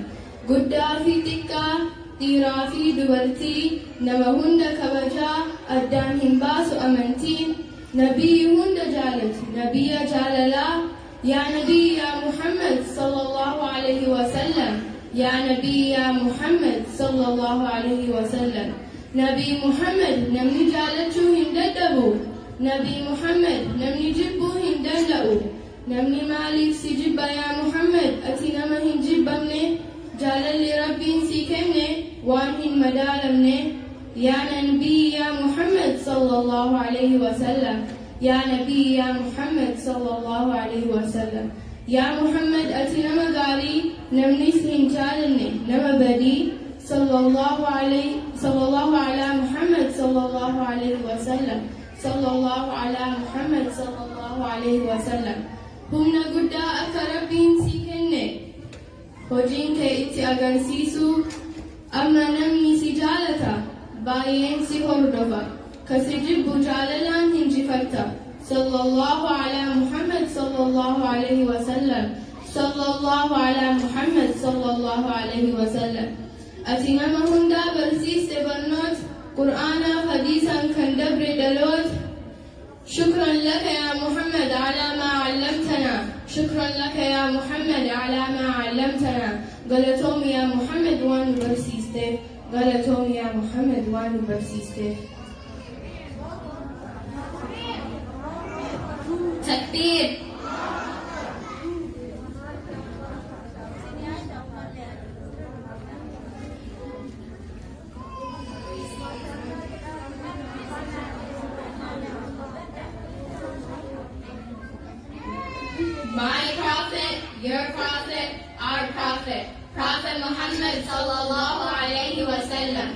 guddaa fi xiqqaa dhiiraa fi dubartii nama hunda kabajaa addaan hin baasu amantiin nabii hunda jaalatu nabiyya jaalalaa يا نبي يا محمد صلى الله عليه وسلم يا نبي يا محمد صلى الله عليه وسلم نبي محمد نمني جالته هنددبو نبي محمد نمني جبو هندلأو نمني مالك سجب يا محمد أتنا ما هنجب مني جال لي ربي سيكني وانهن مدالمني يا نبي يا محمد صلى الله عليه وسلم يا نبي يا محمد صلى الله عليه وسلم يا محمد أتنا مغاري نمنيس هنجالني نما بدي صلى الله على محمد صلى الله عليه وسلم صلى الله على محمد صلى الله عليه وسلم هم نقول أكربين سيكني hojiin kee itti agarsiisu amma namni si jaalata baay'een si hordofa كسجب جاللا هنجفتا صلى الله على محمد صلى الله عليه وسلم صلى الله على محمد صلى الله عليه وسلم أتنام هندا برسيس برنوت قرآن حديثا كندبر دلوت شكرا لك يا محمد على ما علمتنا شكرا لك يا محمد على ما علمتنا قالتهم يا محمد وان برسيسته قالتهم يا محمد وان برسيسته تكبير. My prophet, your prophet, our prophet, Prophet Muhammad sallallahu alayhi wasallam.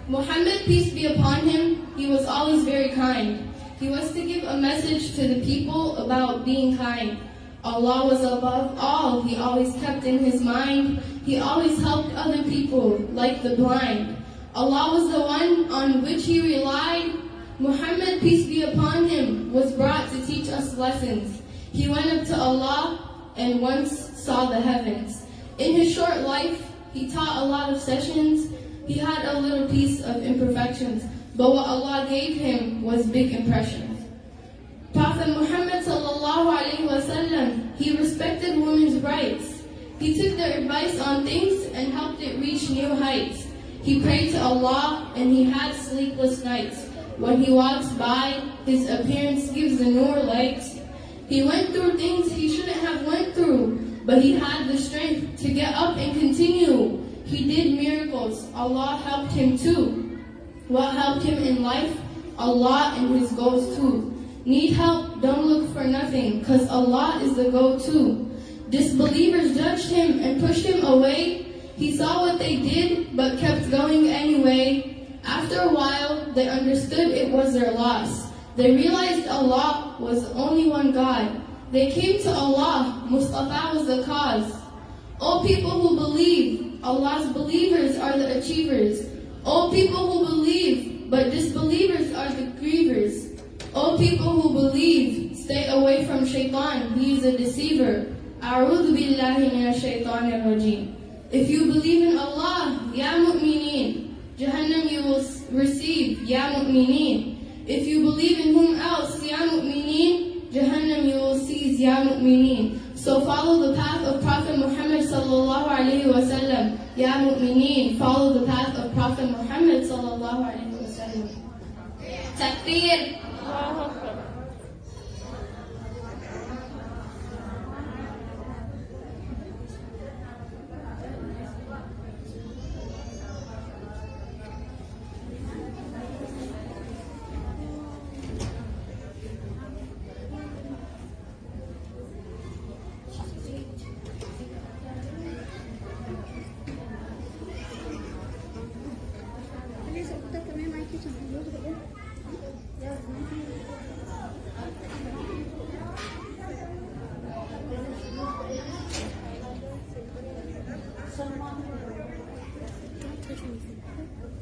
Muhammad, peace be upon him, he was always very kind. He was to give a message to the people about being kind. Allah was above all. He always kept in his mind. He always helped other people, like the blind. Allah was the one on which he relied. Muhammad, peace be upon him, was brought to teach us lessons. He went up to Allah and once saw the heavens. In his short life, he taught a lot of sessions. He had a little piece of imperfections, but what Allah gave him was big impressions. Prophet Muhammad sallallahu alaihi wasallam, he respected women's rights. He took their advice on things and helped it reach new heights. He prayed to Allah and he had sleepless nights. When he walks by, his appearance gives the nur light. He went through things he shouldn't have went through, but he had the strength to get up and continue. He did miracles. Allah helped him too. What helped him in life? Allah and his goals too. Need help? Don't look for nothing, cause Allah is the go-to. Disbelievers judged him and pushed him away. He saw what they did, but kept going anyway. After a while, they understood it was their loss. They realized Allah was only one God. They came to Allah. Mustafa was the cause. O people who believe, Allah's believers are the achievers. O people who believe, but disbelievers are the grievers. O people who believe, stay away from shaitan, he is a deceiver. A'udhu billahi minash shaitanir rajim. If you believe in Allah, ya mu'mineen, Jahannam you will receive, ya mu'mineen. If you believe in whom else, ya mu'mineen, Jahannam you will seize, ya mu'mineen. So follow the path of Prophet Muhammad sallallahu alaihi wasallam, ya mu'mineen. Follow the path of Prophet Muhammad sallallahu alaihi wasallam. Takbir.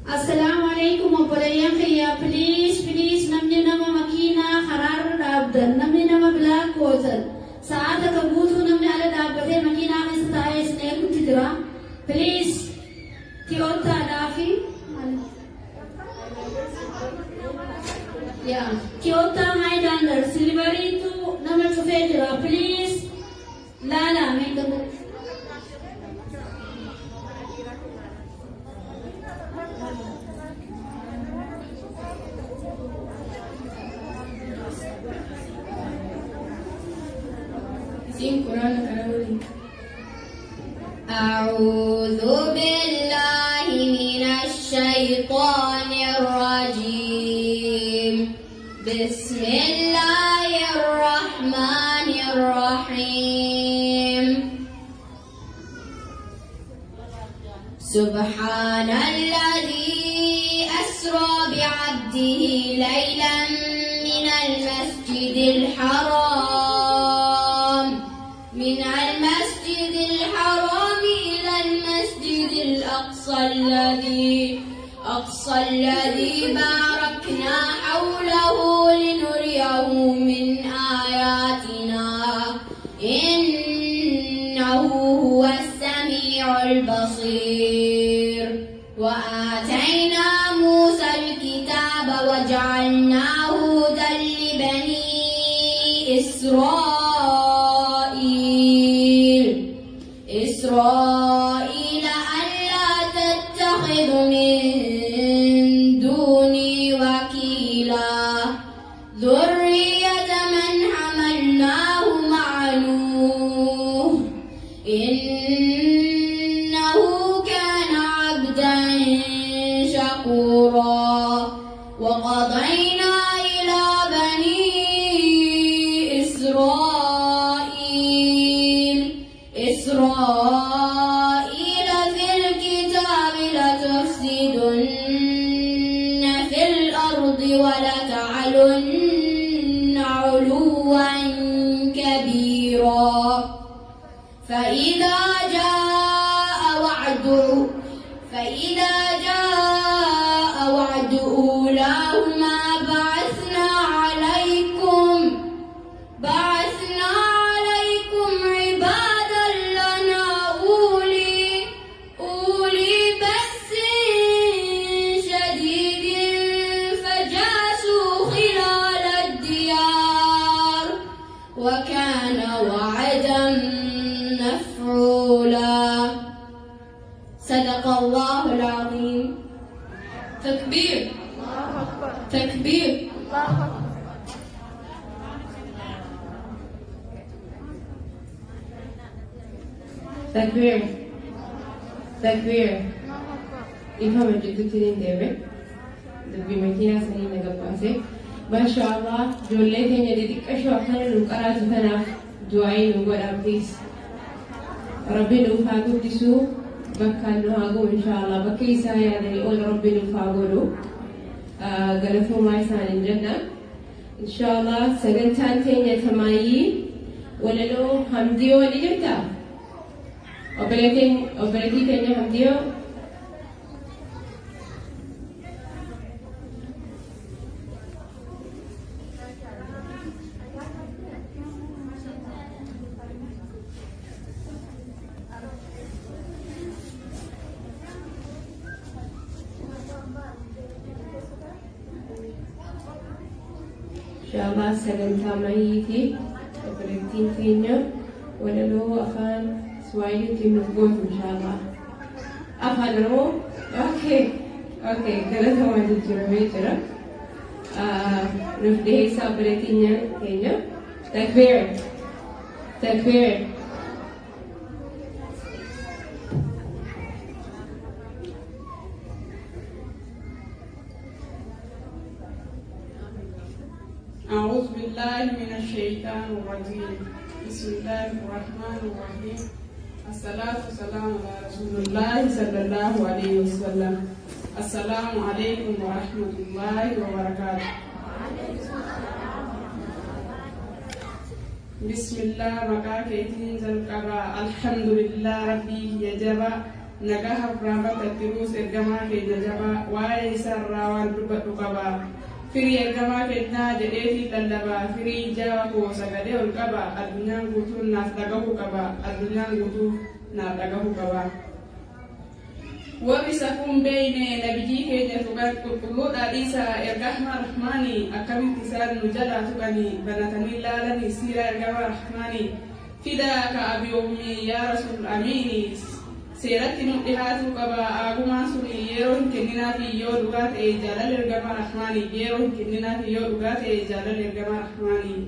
Assalamualaikum wabarakatuh. Please namni nama makina harar dabdan namni nama black kotal saat kabutu namni ala dabbate makina mein sataya isne kutidra please tiota dafi ya tiota highlander silvery tu nama chufedra please lala mein kabu أعوذ بالله من الشيطان الرجيم بسم الله الرحمن الرحيم سبحان الذي أسرى بعبده ليلا من المسجد الحرام إلى المسجد الأقصى الذي باركنا آياتنا إنه هو السميع البصير وآتينا موسى الكتاب وجعلناه هدى لبني إسرائيل ألا تتخذوا من دوني وكيلا ذرية من حملناه مع نوح إنه كان عبدا شكورا وقضينا إلى بني إسرائيل في الكتاب لتفسدن في الأرض ولتعلن علوا كبيرا فإذا جاء وعد أولاهما بعثنا عليكم عبادا لنا أولي بأس شديد فجاسوا خلال الديار وكان وعدا مفعولا صدق الله العظيم تكبير تكبير Takbir. Takbir. Ifa majiddutiin deeme. Dubbii makiinaa sanii nagabbaase. Maashaallah ijoollee keenya xixiqqashoo akkana nu qaraatu kanaaf du'aa'ii nu godhaa please. Rabbi nuuf haa guddisuu bakkaan nu haa ga'u inshaallah bakka isaa yaadanii ol Rabbi nuuf haa godhu. Galatoomaa isaaniin jenna. Inshaallah sagantaan teenya tamaayii walaloo hamdiyoo ni jirtaa? Obboleettii keenya hamdiyoo Inshaallah sagantaa mahiitii obboleettiin keenya walaloo afaan Swahili team of God inshallah. Afaan Oromoo okay galatoomaa jijjiiramee jira. Nuuf dhiyeessaa obboleettiin keenya takbir. أعوذ بالله من الشيطان الرجيم بسم الله الرحمن الرحيم الصلاة والسلام على رسول الله صلى الله عليه وسلم السلام عليكم ورحمة الله وبركاته بسم الله مكاكيتين زلقبا الحمد لله ربي يجبا نجاح برامة الدروس الجماعة نجبا ويسر راوان ربطقبا فري الجماعة كنا جديتي تلبا فري جاوكو سجدي الكبا الدنيا غوتو ناس دغو كبا الدنيا غوتو ناس دغو كبا ورسكم بين نبيجي كي تفقد كل عيسى الرحمن الرحماني أكمل تسال نجلا تكني بنتني لا لني سير الجماعة الرحماني فداك أبي أمي يا رسول أميني سيرتي مؤهاتو كبا أغمان سني يرون كننا في يودغات جلال الجماعة الرحماني يرون كننا في يودغات جلال الجماعة الرحماني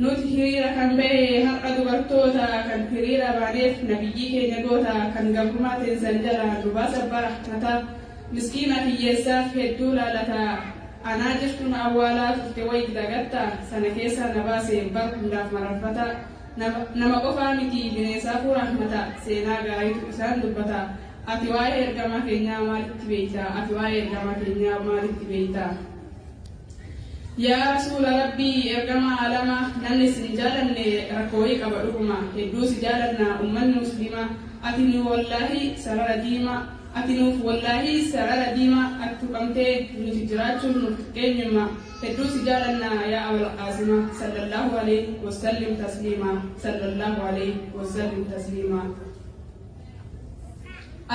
nuti hiriira kan bahe har'a dubartoota kan hiriira baaneef nabiyyi keenya goota kan gabrummaa teessan jala dubaasa barahmata miskiina hiyyeessaaf hedduu laalataa anaa jirtuun awwaalaa turte wayi dagatta sana keessa na baase bar hundaaf mararfata nama qofaa miti bineensaafuu rahmata seenaa gaariitu isaan dubbata ati waa'ee ergamaa keenyaa maalitti beeyta ati waa'ee ergamaa keenyaa maalitti beeyta يا رسول ربي ارجما علما ننس جالن ركوي قبلهما هدوس جالنا أمم مسلمة أتني والله سرر ديما atinuuf wallaahi sarara diimaa attuqamtee nuti jiraachuun nuuf eenyummaa hedduu si jaalannaa yaa abal qaasima sallallahu alayhi wasallim tasliima sallallahu alayhi wasallim tasliima.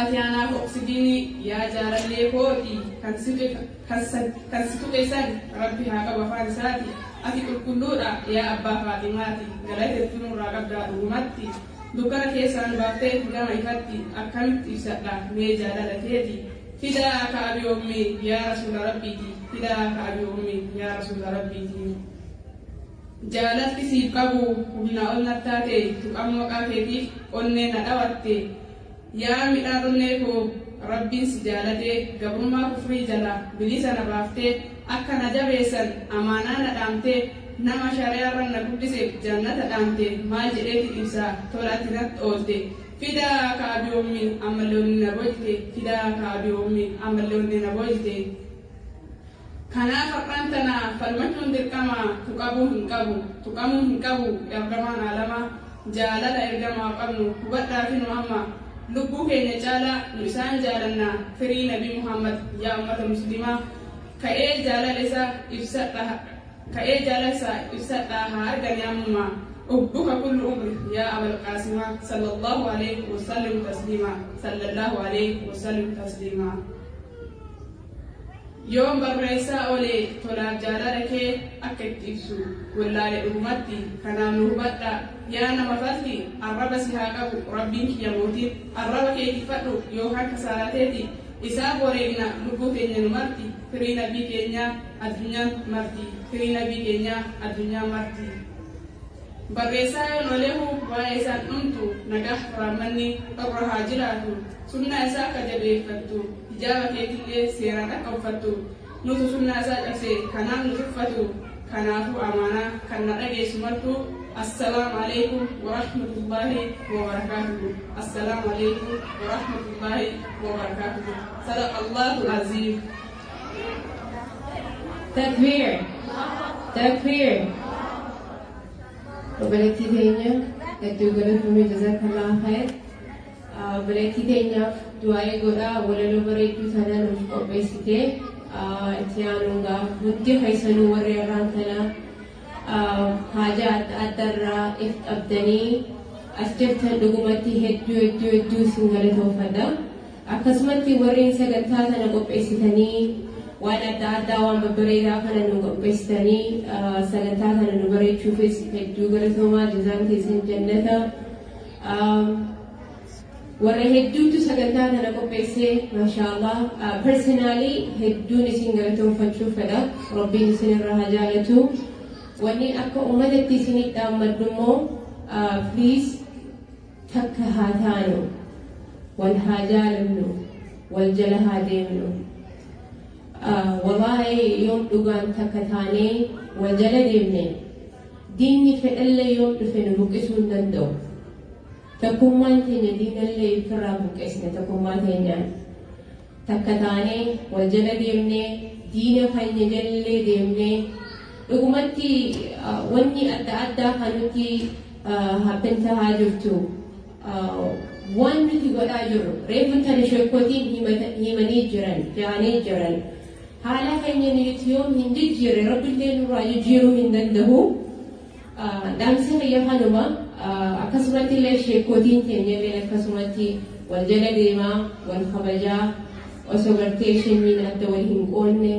Ati anaaf oksijiinii yaa jaalallee kooti kan si tuqeessan rabbi haa qabu afaan isaati. Ati qulqulluudha yaa abbaa Faatimaati galateettuu nurraa qabdaa dhugumatti. Dukkana keessaan baaftee gama ifatti akkamitti ibsadha mee jaalala keeti. Fidaaka abi ummi yaa rasuula rabbiiti fidaaka abi ummi yaa rasuula rabbiiti. Jaalalli siif qabu humna ol nattaate tuqammoo qaafeetiif onnee na dhawatte. Yaa midhaan onnee koo rabbiin si jaalatee gabrummaa kufrii jala bilisa na baaftee akka na jabeessan amaanaa na dhaamtee nama shari'aarra na guddiseef jannata dhaamte maal jedheeti ibsaa tolaatti natti oolte. Fidaaka abi ummi ammallee onni na boojite fidaaka abi ummi ammallee onni na boojite. Kanaaf har'aan tana falmachuun dirqama tuqamuu hin qabu ergamaan alama jaalala ergamaa qabnu hubadhaa fi nu amma. Lubbuu keenya caalaa nu isaan jaalanna firii nabi Muhammad yaa ummata muslimaa ka'ee jaalala isaa ibsadha haa argani ammuma ubbuka kullu umri yaa abal qaasima sallallahu alayhi wasallam tasliima sallallahu alayhi wasallam tasliima. Yoon barreessaa olee tolaaf jaalala kee akka itti ibsu wallaale dhugumatti kanaaf nu hubadha yaa nama falti arraba si haa qabu rabbiin kiyya mootiin arraba kee iffadhu yookaan kasaarateeti isaaf wareegna lubbuu keenya nu marti firii nabii keenya addunyaan marti firii nabii keenya addunyaan marti. Barreessaa yoon oleehu waa'ee isaan dhumtu nagaa raammanni irra haa jiraatu sunnaa isaa akka jabeeffattu hijaaba keetillee seeraan akka uffattu nutu sunnaa isaa cabse kanaaf nu tuffatu kanaafuu amaanaa kan na dhageessu martu. Assalamu alaikum wa rahmatullahi wa barakatuh. Assalamu alaikum wa rahmatullahi wa barakatuh. Sadaqallahu azim. Takbir. Takbir. Obboleettii teenya hedduu galatoomee jazakallahu khair. Obboleettii teenyaaf du'aa godhaa walaloo bareedduu sana nuuf qopheessitee itti aanuungaa hundi keessanuu warri irraan tanaa haja addarraa if qabdanii as jirtan dhugumatti hedduu isin galatoomfadha. Akkasumatti warreen sagantaa kana qopheessitanii waan adda addaa waan babbareedaa kana nu qopheessitanii sagantaa kana nu bareechuufis hedduu galatoomaa jazaan keessan jannata. Warra hedduutu sagantaa kana qopheessee maashaallah personally hedduun isin galatoomfachuu fedha rabbiin isin irraa haa jaalatu. Wanni akka uummatatti isinii dhaammadhu immoo please takka haa taanu wal haa jaalannu wal jala haa deemnu. Wallahi yoom dhugaan takka taanee wal jala deemne diinni fedhallee yoom dhufe nu buqqisuu hin danda'u. Takkummaan teenya diinallee ofirraa buqqisne takkummaa teenyaan takka taanee wal jala deemnee diina keenya jallee deemnee dhugumatti wanni adda addaa kan nuti happentaa jirtu waan nuti godhaa jirru reefu tana sheekootiin himanii jiran jaanii jiran haala keenya nuti yoom hin jijjiirre rabbillee nurraa jijjiiruu hin danda'u. Dhaamsi kiyya kanuma akkasumatti illee sheekootiin teenyallee akkasumatti wal jala deemaa wal kabajaa osoo gartee shiniin adda wal hin qoonne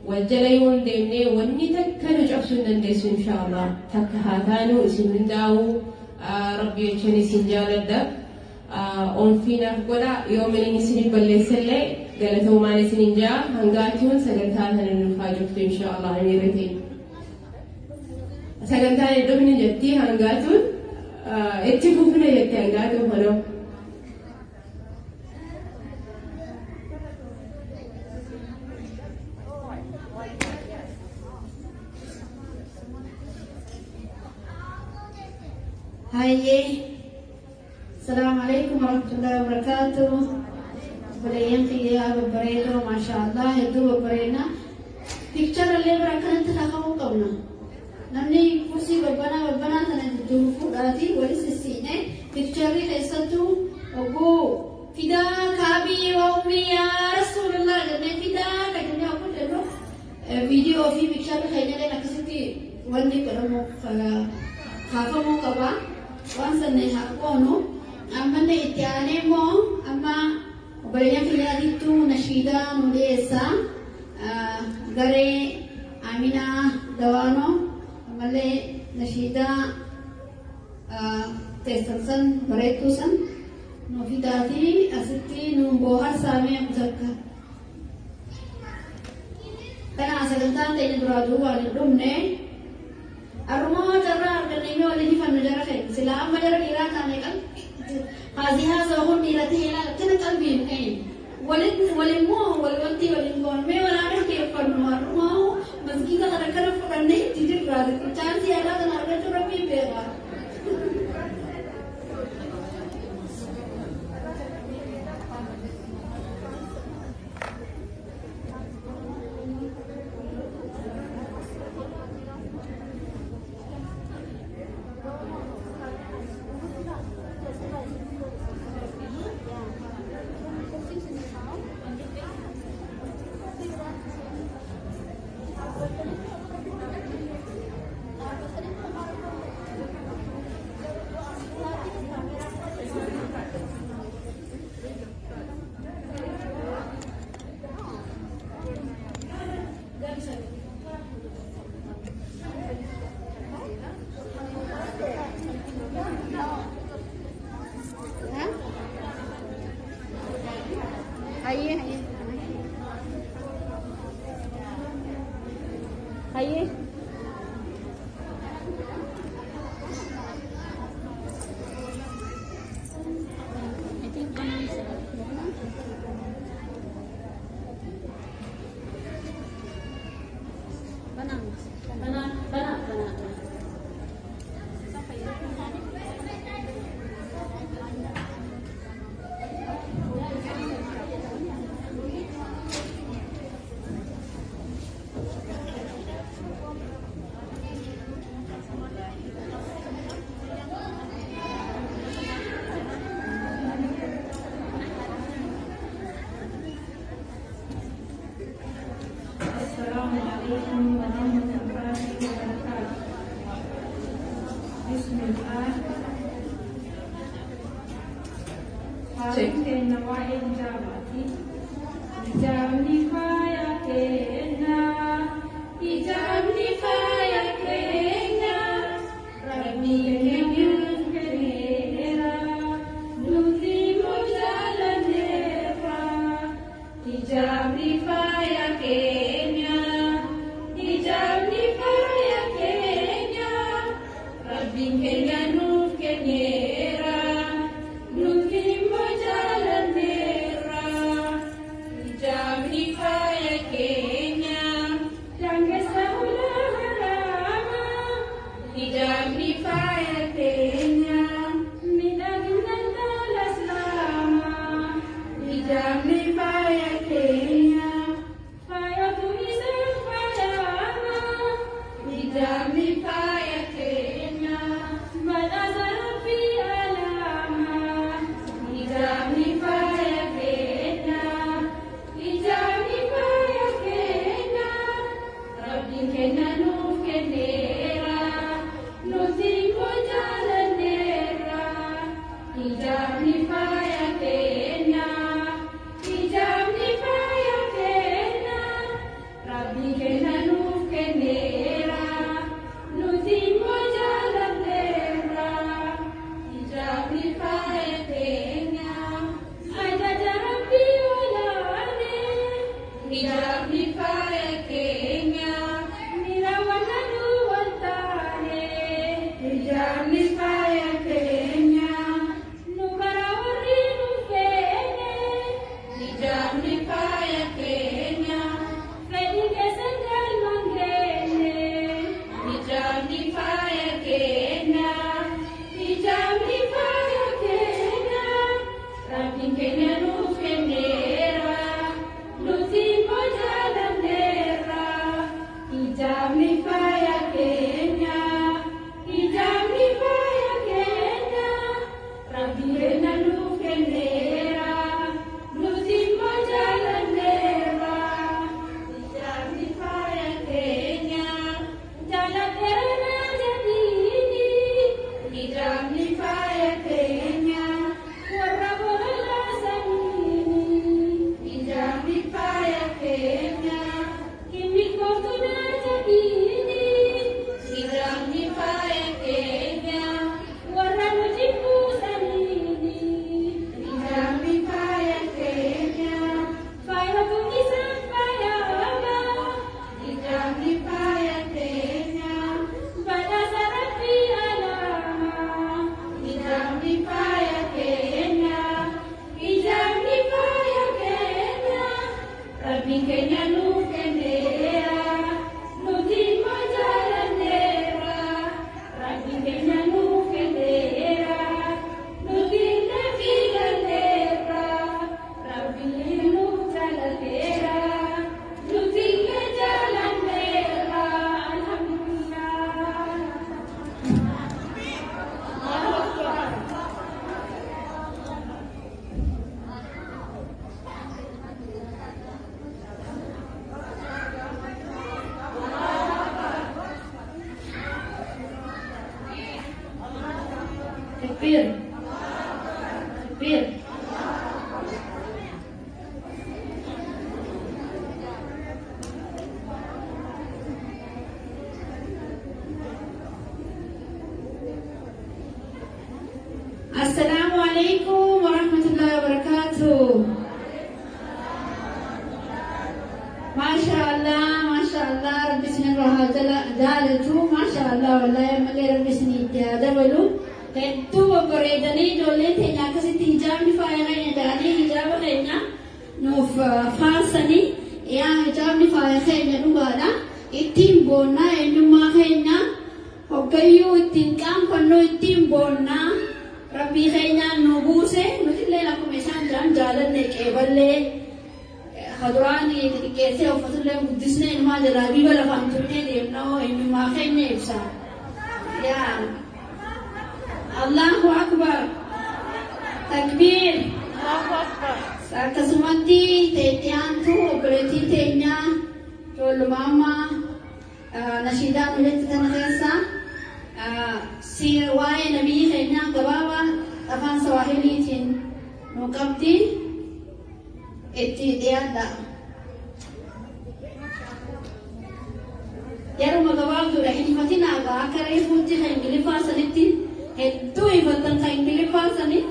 wal jala yoon deemnee wanni takka nu cabsuu hin dandeessu inshaallah takka haa taanu isin hundaa'u rabbi jechaan isin jaaladha. Onfiinaaf godha yoo maniin isin balleessallee galatoomaan isin jaa hangaatuun sagantaa kana nuuf haa jirtu inshaallah amiirritiin. Sagantaan iddoo inni jetti hangaatuun itti fufna jetti hangaatuun kanoo. Assalamu alaikum warahmatullahi wabarakatuh. Beriyan ya beberedo masyaallah itu beberena. Picture le berakan terakamu kauna. Namni kursi berbana sana tujuh dati wali sisine picture ni satu ogo fida kabi wa ummi video fi picture khayna le nakasiti wandi karamu khafamu kaba wansa ne hakono amma ne ityane mo amma bayna kiyaditu nashida nudesa gare amina dawano amale nashida tesansan baretusan no fidati asitti no bohar same muzakka kana sagantaa ta'e duradu wali dumne aruma jarra arganime wali fannu jarra khay sila amma jarra dira kane kan haziha zawhun dirati hela kana qalbin kain walimo walwanti walingon me wala ke fannu aruma masjid ka rakara fanne tijir rad chance ala kana arga rabbi pega Ijab ni faya Kenya, Takbir. Takbir. Assalamualaikum warahmatullahi wabarakatuh. MashaAllah, Rabbi sini jalatu, MashaAllah, wallahi malee Rabbi sini dabalu. Hedduu babbareedanii ijoolleen teenya akkasitti hijaabni faaya keenya jedhanii hijaaba keenya nuuf faarsanii yaa hijaabni faaya keenya dhugaadha. Ittiin boonnaa eenyummaa keenya hoggayyuu ittiin qaanfannoo ittiin boonnaa. Rabbii keenyaan nu buuse nutillee akkuma isaan jiran jaalanne qeeballee kaduraan xiqqeessee uffatullee guddisnee ilmaa jalaa biiba lafaan turnee deemnoo eenyummaa keenya ibsa. Yaa Allahu Akbar. Takbir. Akkasumatti teettiyaantu obboleettii teenya ijoollumaammaa nashiidaan walitti kana keessa waa'ee nabii keenyaa gabaabaa afaan Sawaahiliitiin nu qabdi itti dhiyaadha. Yeruma gabaabduudha hin hifatinaa akka reefuutti kan Ingiliffaa sanitti hedduu hifatan kan Ingiliffaa sanii.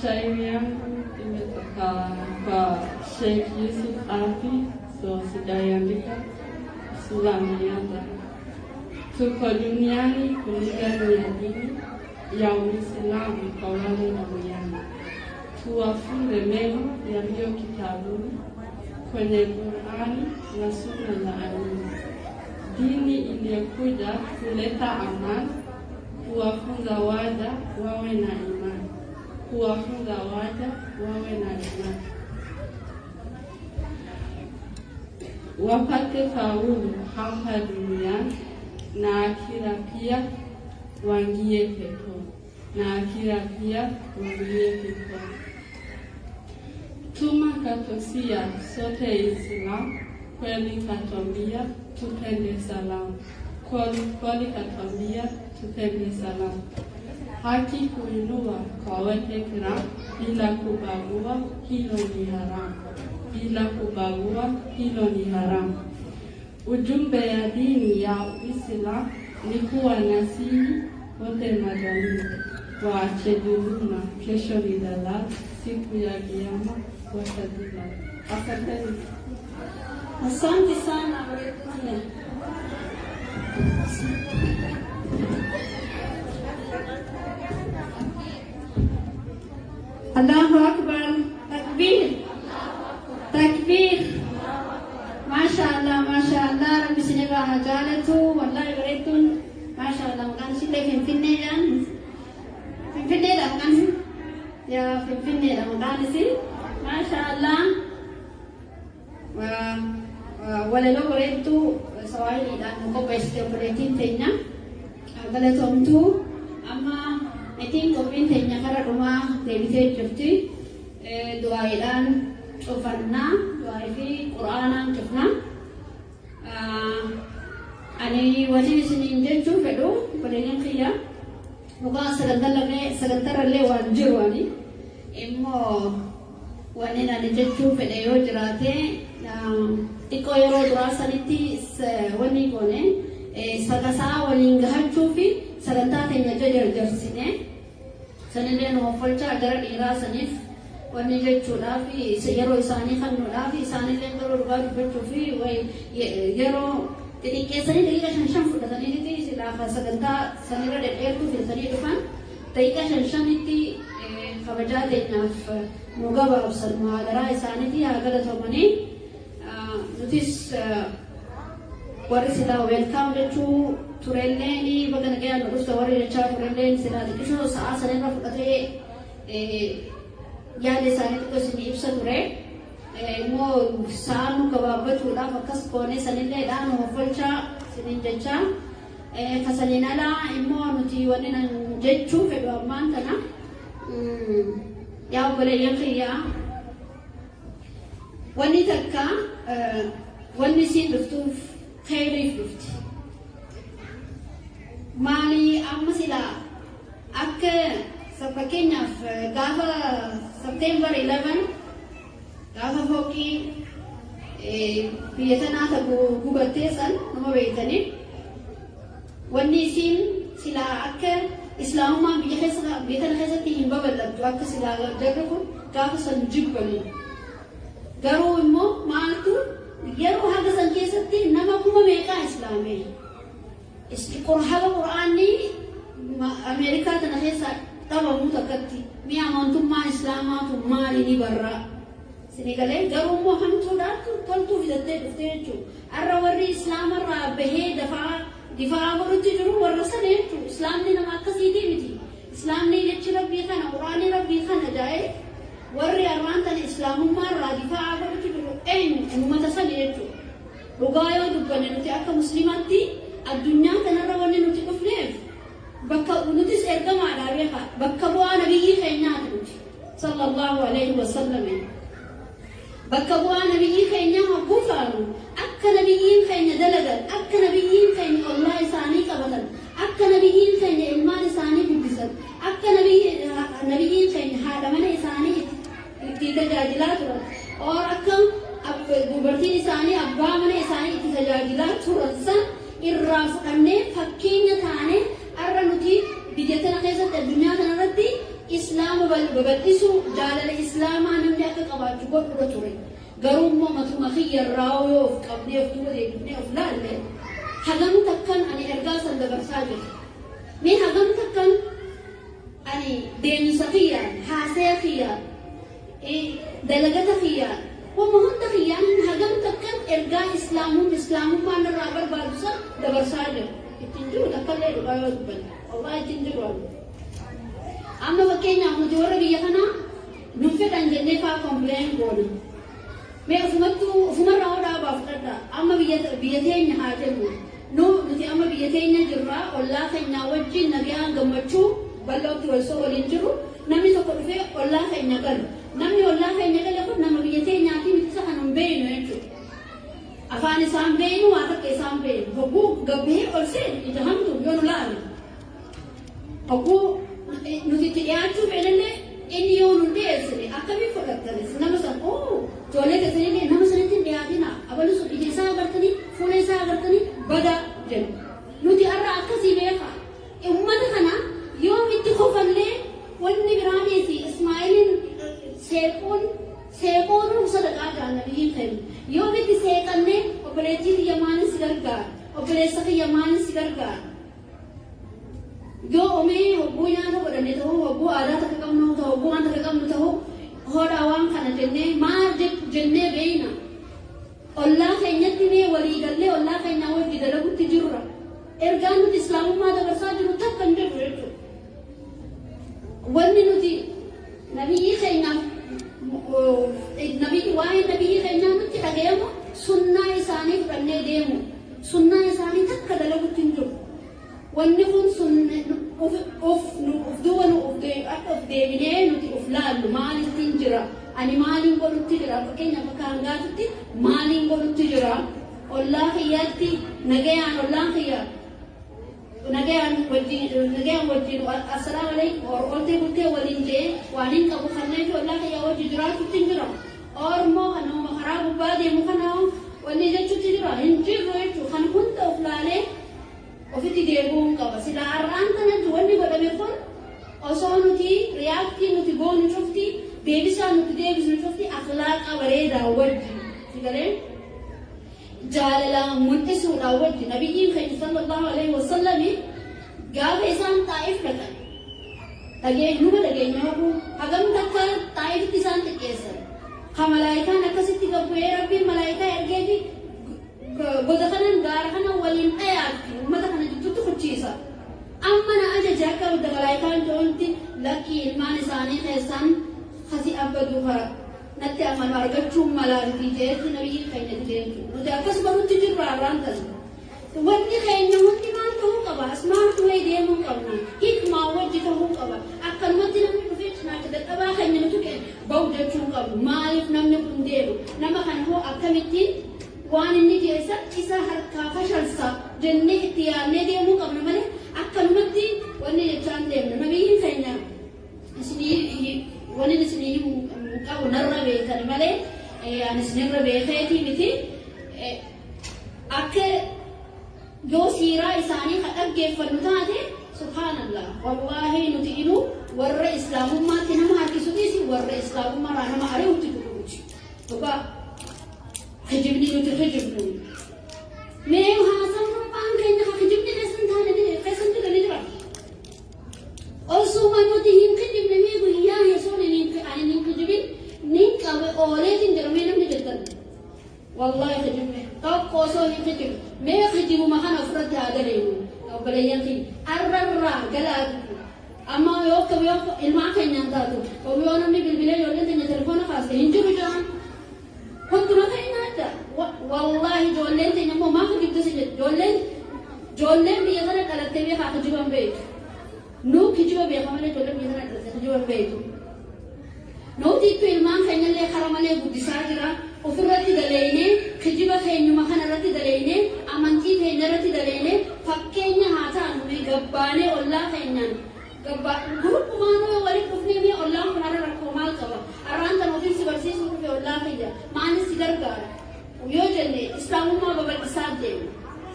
Shairi yangu imetoka kwa Sheikh Yusuf Afi, so sijaiandika, sura ameanza. Tuko duniani kulingana dini ya Uislamu kwa wale duniani. Tuwafunze mema yaliyo kitabuni, kwenye Qur'ani na sunna za Amina. Dini iliyokuja kuleta amani, kuwafunza waja wawe na imani. Kuwafunza waja wawe na imani, wapate faulu hapa duniani na akhira pia waingie peponi, na akhira pia waingie peponi. Tuma katusia sote Islam, kweli katwambia tupende salamu, kweli katwambia tupende salamu. Haki kuinua kwa wote kiram, bila kubagua, hilo ni haramu. Bila kubagua, hilo ni haramu. Ujumbe ya dini ya Uislamu ni kuwa nasihi wote majamii, waache dhuluma, kesho ni dalali, siku ya kiyama watadhila. Asanteni. Asante sana. Allahu Akbar. Takbir. Takbir. MashaAllah, MashaAllah. Rabbi sini jalatu. Wallahi baretun. MashaAllah. Makan sini finfinne yan. Finfinne dah makan sini. Ya finfinne dah makan sini. MashaAllah. Walalo baretu Swahili dan ko best operating tenya. Galatom tu ama I think kopin tenya kara rumah David Jofti du'aayiidhaan cufannaa du'aayii fi quraanaan cufna. Ani waliin isiniin jechuu fedhu bareedina kiyya dhugaa sagantarallee waan jiru ani immoo wanni ani jechuu fedhe yoo jiraate xiqqoo yeroo duraa sanitti wanni goone sagasaa waliin gahachuu fi sagantaa keenya jarjarsine sanillee nu folchaa gara dhiiraa saniif wanni jechuudhaaf yeroo isaanii kennuudhaaf isaanillee garuu dhugaa dubbachuu fi yeroo xixiqqeessanii daqiiqa 5 fudhatanii silaafa sagantaa sanirra dhedheertuu filatanii dhufan daqiiqa 5tti kabajaa keenyaaf nu gabaabsan muhaadaraa isaaniitti haa galatamanii nutis warri silaa weelkaam jechuu turellee ni baga nagayaan nu dhufta warri jechaa turellee silaa xiqqishoo sa'aa sanirra fudhatee yaada isaanii xiqqoo isinii ibsa ture. Immoo sa'aan nu gabaabbachuudhaaf akkas goone sanillee dhaan folchaa isiniin jechaa kasaniin alaa immoo nuti wanni nan jechuu fedhu ammaan kana yaa obboleeyyan kiyyaa wanni takka wanni isiin dhuftuuf khayriif dhufti maali amma silaa akka fakkeenyaaf gaafa September 11 gaafa fookii biyya tanaa ta'u gubattee san nama beektanii wanni isiin silaa akka islaamummaan biyya kana keessatti hin babal'attu akka silaa jarri kun gaafa san jibbanii garuu immoo maaltu yeroo haga san keessatti nama kuma meeqaa islaamee haga qur'aanni Ameerikaa tana keessa dhabamu takkatti mi'a amantummaa islaamaatu maali ni barraa Senegalee garuu immoo hamtuudhaan toltuu fidattee dhuftee jechuudha. Har'a warri islaamarraa bahee difaa godhutti jiru warra sana jechuudha. Islaamni nama akkasiitii miti. Islaamni jechi rabbii kana quraanii rabbii kana jaa'ee warri armaan tana islaamummaarraa difaa godhutti jiru eenyu uummata sana jechuudha. Dhugaa yoo dubbanne nuti akka musliimaatti addunyaa kanarra wanni nuti dhufneef bakka nutis ergamaadhaa beekaa bakka bu'aa nabiyyii keenyaati nuti sallallahu alaihi wasallam. Bakka bu'aa nabiyyii keenyaa hagguu taanu akka nabiyyiin keenya dalagan akka nabiyyiin keenya ollaa isaanii qabatan akka nabiyyiin keenya ilmaan isaanii guddisan akka nabiyyiin keenya haadha mana isaanii itti tajaajilaa turan akka dubartiin isaanii abbaa mana isaanii itti tajaajilaa turan san irraa fudhannee fakkeenya taanee har'a nuti biyya tana keessatti addunyaa kanarratti islaama babal'isu jaalala islaamaa namni akka qabaachuu godhudha ture. Garuu immoo matuma kiyyarraa yoo of qabnee of duuba deebifnee of laalle hagam takkan ani ergaa san dabarsaa jiru. Mee hagam takkan ani deemsa kiyyaan haasaya kiyyaan dalagata kiyyaan wama hunda kiyyaan hagam takkan ergaa islaamummaan irraa barbaadu san dabarsaa jiru. Ittiin jiru takkallee dhugaa yoo dubbanne wallaahi ittiin jiru. Amma fakkeenyaaf nuti warra biyya kanaa nun fedhan jennee faa kompileen goona. Mee ofumarraa hodhaa baafadha. Amma biyya teenya haa jennu. Nuti amma biyya teenya jirra ollaa keenyaa wajjin nagaan gammachuu bal'ootti walsoo waliin jiru. Namni tokko dhufee ollaa keenya galu. Namni ollaa keenya gale kun nama biyya teenyaati miti isa kan hin beeknu jechuudha. Afaan isaan beeknu waa takka isaan beeknu. Hogguu gabbee ol seenu ija hamtu yoo nu laalu. Hogguu nuti itti dhiyaachuu fedhallee inni yoo nu dhiyeessine akkamii fudhattanis nama san ijoollee keessanillee nama sanatti hin dhiyaatina aballi sun ija isaa agartanii fuula isaa agartanii bada jedhu nuti har'a akkasii beeka uummata kana yoo itti kofallee wanni biraaniiti Ismaa'eeliin seequun sadaqaa jaalladhiin kennu yoo itti seeqannee obboleettii kiyya maanis gargaara obboleessa kiyya maanis gargaara. Yoo omee hogguu nyaata godhanne ta'uu hogguu aadaa takka qabnu ta'uu hogguu waan takka qabnu ta'uu hodhaa waan kana jennee maal jennee beeyna ollaa keenyatti mee walii gallee ollaa keenyaa wajji dalagutti jirra ergaan nuti islaamummaa dabarsaa jiru takka hin jiru jechuudha. Wanni nuti nabiyyii keenyaaf waa'ee nabiyyii keenyaa nutti dhagayamu sunnaa isaanii fudhannee deemu sunnaa isaanii takka dalagutti hin jiru. Wanni kun of deebinee nuti of of laallu maalittiin jira ani maaliin godhutti jira fakkeenyaaf akka hangaatutti maaliin godhutti jira ollaa kiyyaatti nagayaan ollaan kiyyaa nagayaan wajjin assalaamu alaykum oltee bultee waliin jee waan hin qabu kanneen fi ollaa kiyyaa wajji jiraatutti hin jira ormoo kanuma karaa gubbaa deemu kanaa wanni jechuutti jira hin jirru jechuu kan hunda of laalee ofitti deebi'uun qaba sila har'aan kanatti wanni godhame kun osoo nuti riyaaktii nuti goonu cufti deebisaa nuti deebisnu cufti akhlaaqa bareedaa wajji sigalee jaalala mul'isuudha wajji nabiyyiin keenya sallallahu alaihi wasallam gaafa isaan Xaa'if dhaqan numa dhageenyaa hagam takka Xaa'ifitti isaan xiqqeessan ka malaayikaan akkasitti gabbu'ee rabbiin malaayikaa ergeefi goda kanan gaara kanan waliin dhayaatti ummata kana jidduutti kuchiisa amma na ajaja akka malaayikaan joonti lakkii ilmaan isaanii keessan kasi abbaduu fara natti amanu argachuun malaalitii jeetti nabiyyiin keenya dideentu nuti akkasuma nutti jirru har'aan tasu wanni keenya hundi maal ta'uu qaba asmaartu way deemuu qabna hikmaa wajji ta'uu qaba akkanumatti namni dhufee cinaacha dadhabaa keenya nuti ba'u jechuu qabu maaliif namni kun deemu nama kana hoo akkamittiin waan inni keessa isa harkaa fashalsa jennee itti yaadnee deemuu qabna malee akkanumatti wanni jechaan deemna nabiyyiin keenya wanni isinii qabu narra beekan malee ani isinirra beekeetii miti akka yoo siiraa isaanii ka dhaggeeffannu taate subhaanallah wallaahi nuti inu warra islaamummaatti nama harkisuutis warra islaamummaarraa nama ari'utti gurguruuti dhugaa kijibni nuti kijibnu mee haasawwan afaan keenya ka kijibni keessatti gadi jira osuma nuti hin kijibne mee guyyaa yesoon ani hin kijibin nin qabe ooleetiin jedhamee namni jettan wallahi kijibne tokko osoo hin kijibne mee kijibuma kana ofirratti haa galeenu obboleeyyan keenya arrarraa galaatu amma yoo ilmaan keenyaan taatu yoo namni bilbilee ijoolleen keenya telefoona kaaste hin jiru jaan hunduma keenya adda wallahi ijoolleen keenya immoo maaf giddisi jedhe ijoolleen biyya sana dhalattee beekaa kijiban beeku nuu kijiba beeka malee ijoolleen biyya sana dhalattee kijiban beeku nuutiittu ilmaan keenyallee kara malee guddisaa jira ofirratti daleeynee kijiba keenyuma kanarratti daleeynee amantii keenya irratti daleeynee fakkeenya haa taanu gabbaanee ollaa keenyaan guruppumaanuu waliin dhufnee mee ollaan kun har'a rakkoo maal qaba har'aan tan ofiin si barsiisuu dhufe ollaa keenya maanis si gargaara yoo jenne islaamummaa babal'isaa deemu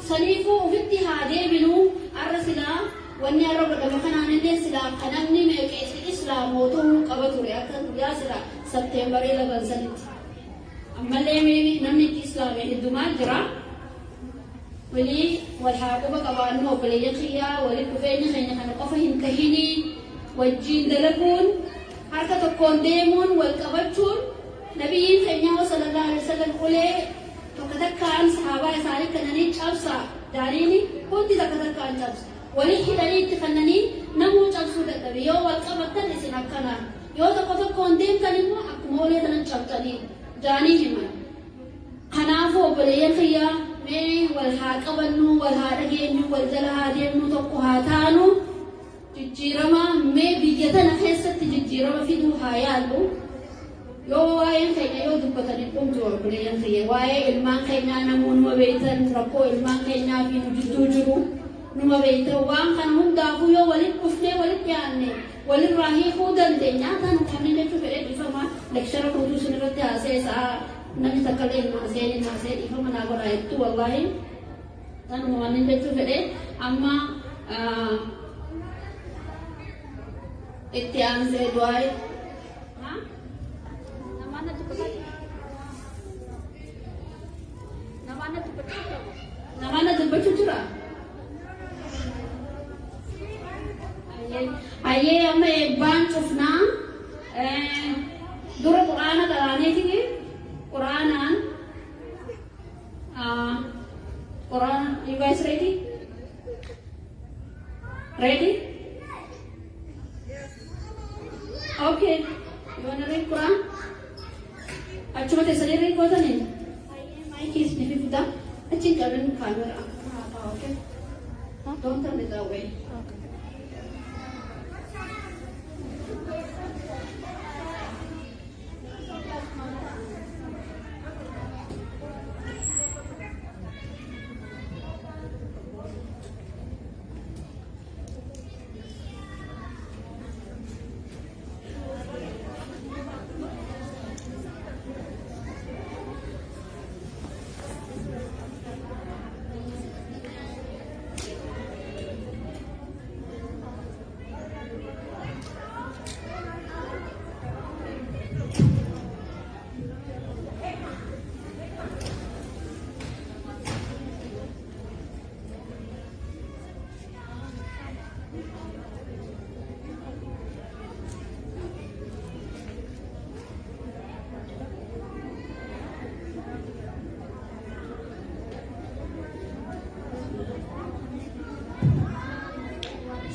saniifuu ofitti haa deebinuu har'a silaa wanni har'a godhame kanaan illee silaa kan namni meeqeessi islaamootuu qaba ture akka guyyaa silaa Septeembarii 11 sanitti ammallee namni itti islaamee heddumaa jira walii wal haaquba qabaannu obboleeyyan kiyyaa waliin dhufeenya keenya kana qofa hin tahinii wajjiin dalaguun harka tokkoon deemuun wal qabachuun nabiyyiin keenya sallallahu alaihi wasallam ulee tokko takkaan sahaabaa isaanii kannanii cabsaa daaniini hundi takka takkaan cabsa walii hidhanii itti kannanii namuu cabsuu dadhabe yoo wal qabattan isin akkana yoo tokko tokkoon deemtan immoo akkuma ulee tanan cabtanii jaanii himan kanaafuu obboleeyyan kiyyaa mee wal haa qabannu wal haa dhageenyu wal jala haa deemnu tokko haa taanu jijjiirama mee biyya tana keessatti jijjiirama fiduu haa yaallu yoo waa'een keenya yoo dubbatan hin dhumtu obboleeyyan kiyya waa'ee ilmaan keenyaa namuu numa beeytan rakkoo ilmaan keenyaa fi nu jidduu jiru numa beeytan waan kana hundaafuu yoo walit dhufnee walit dhiyaanne walirraa hiikuu dandeenya taanu qabni jechuu fedhee dhifama lekshara kuutuu sun irratti haaseesaa namni takka illee naasee dhifama naa godhaa jettu wallaahi taanuma wanni jechuu fedhee amma itti aansee du'aayi namaana dubbachuu jira ayyee amma eebbaan cufnaa dura quraana qaraaneeti quraanaan Quran, you guys ready? Ready? Okay. You wanna read Quran? Achuma te sari read kota nahi? Mic is maybe with the achhi karan camera. Okay. Don't turn it that way.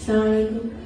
Assalamu alaikum.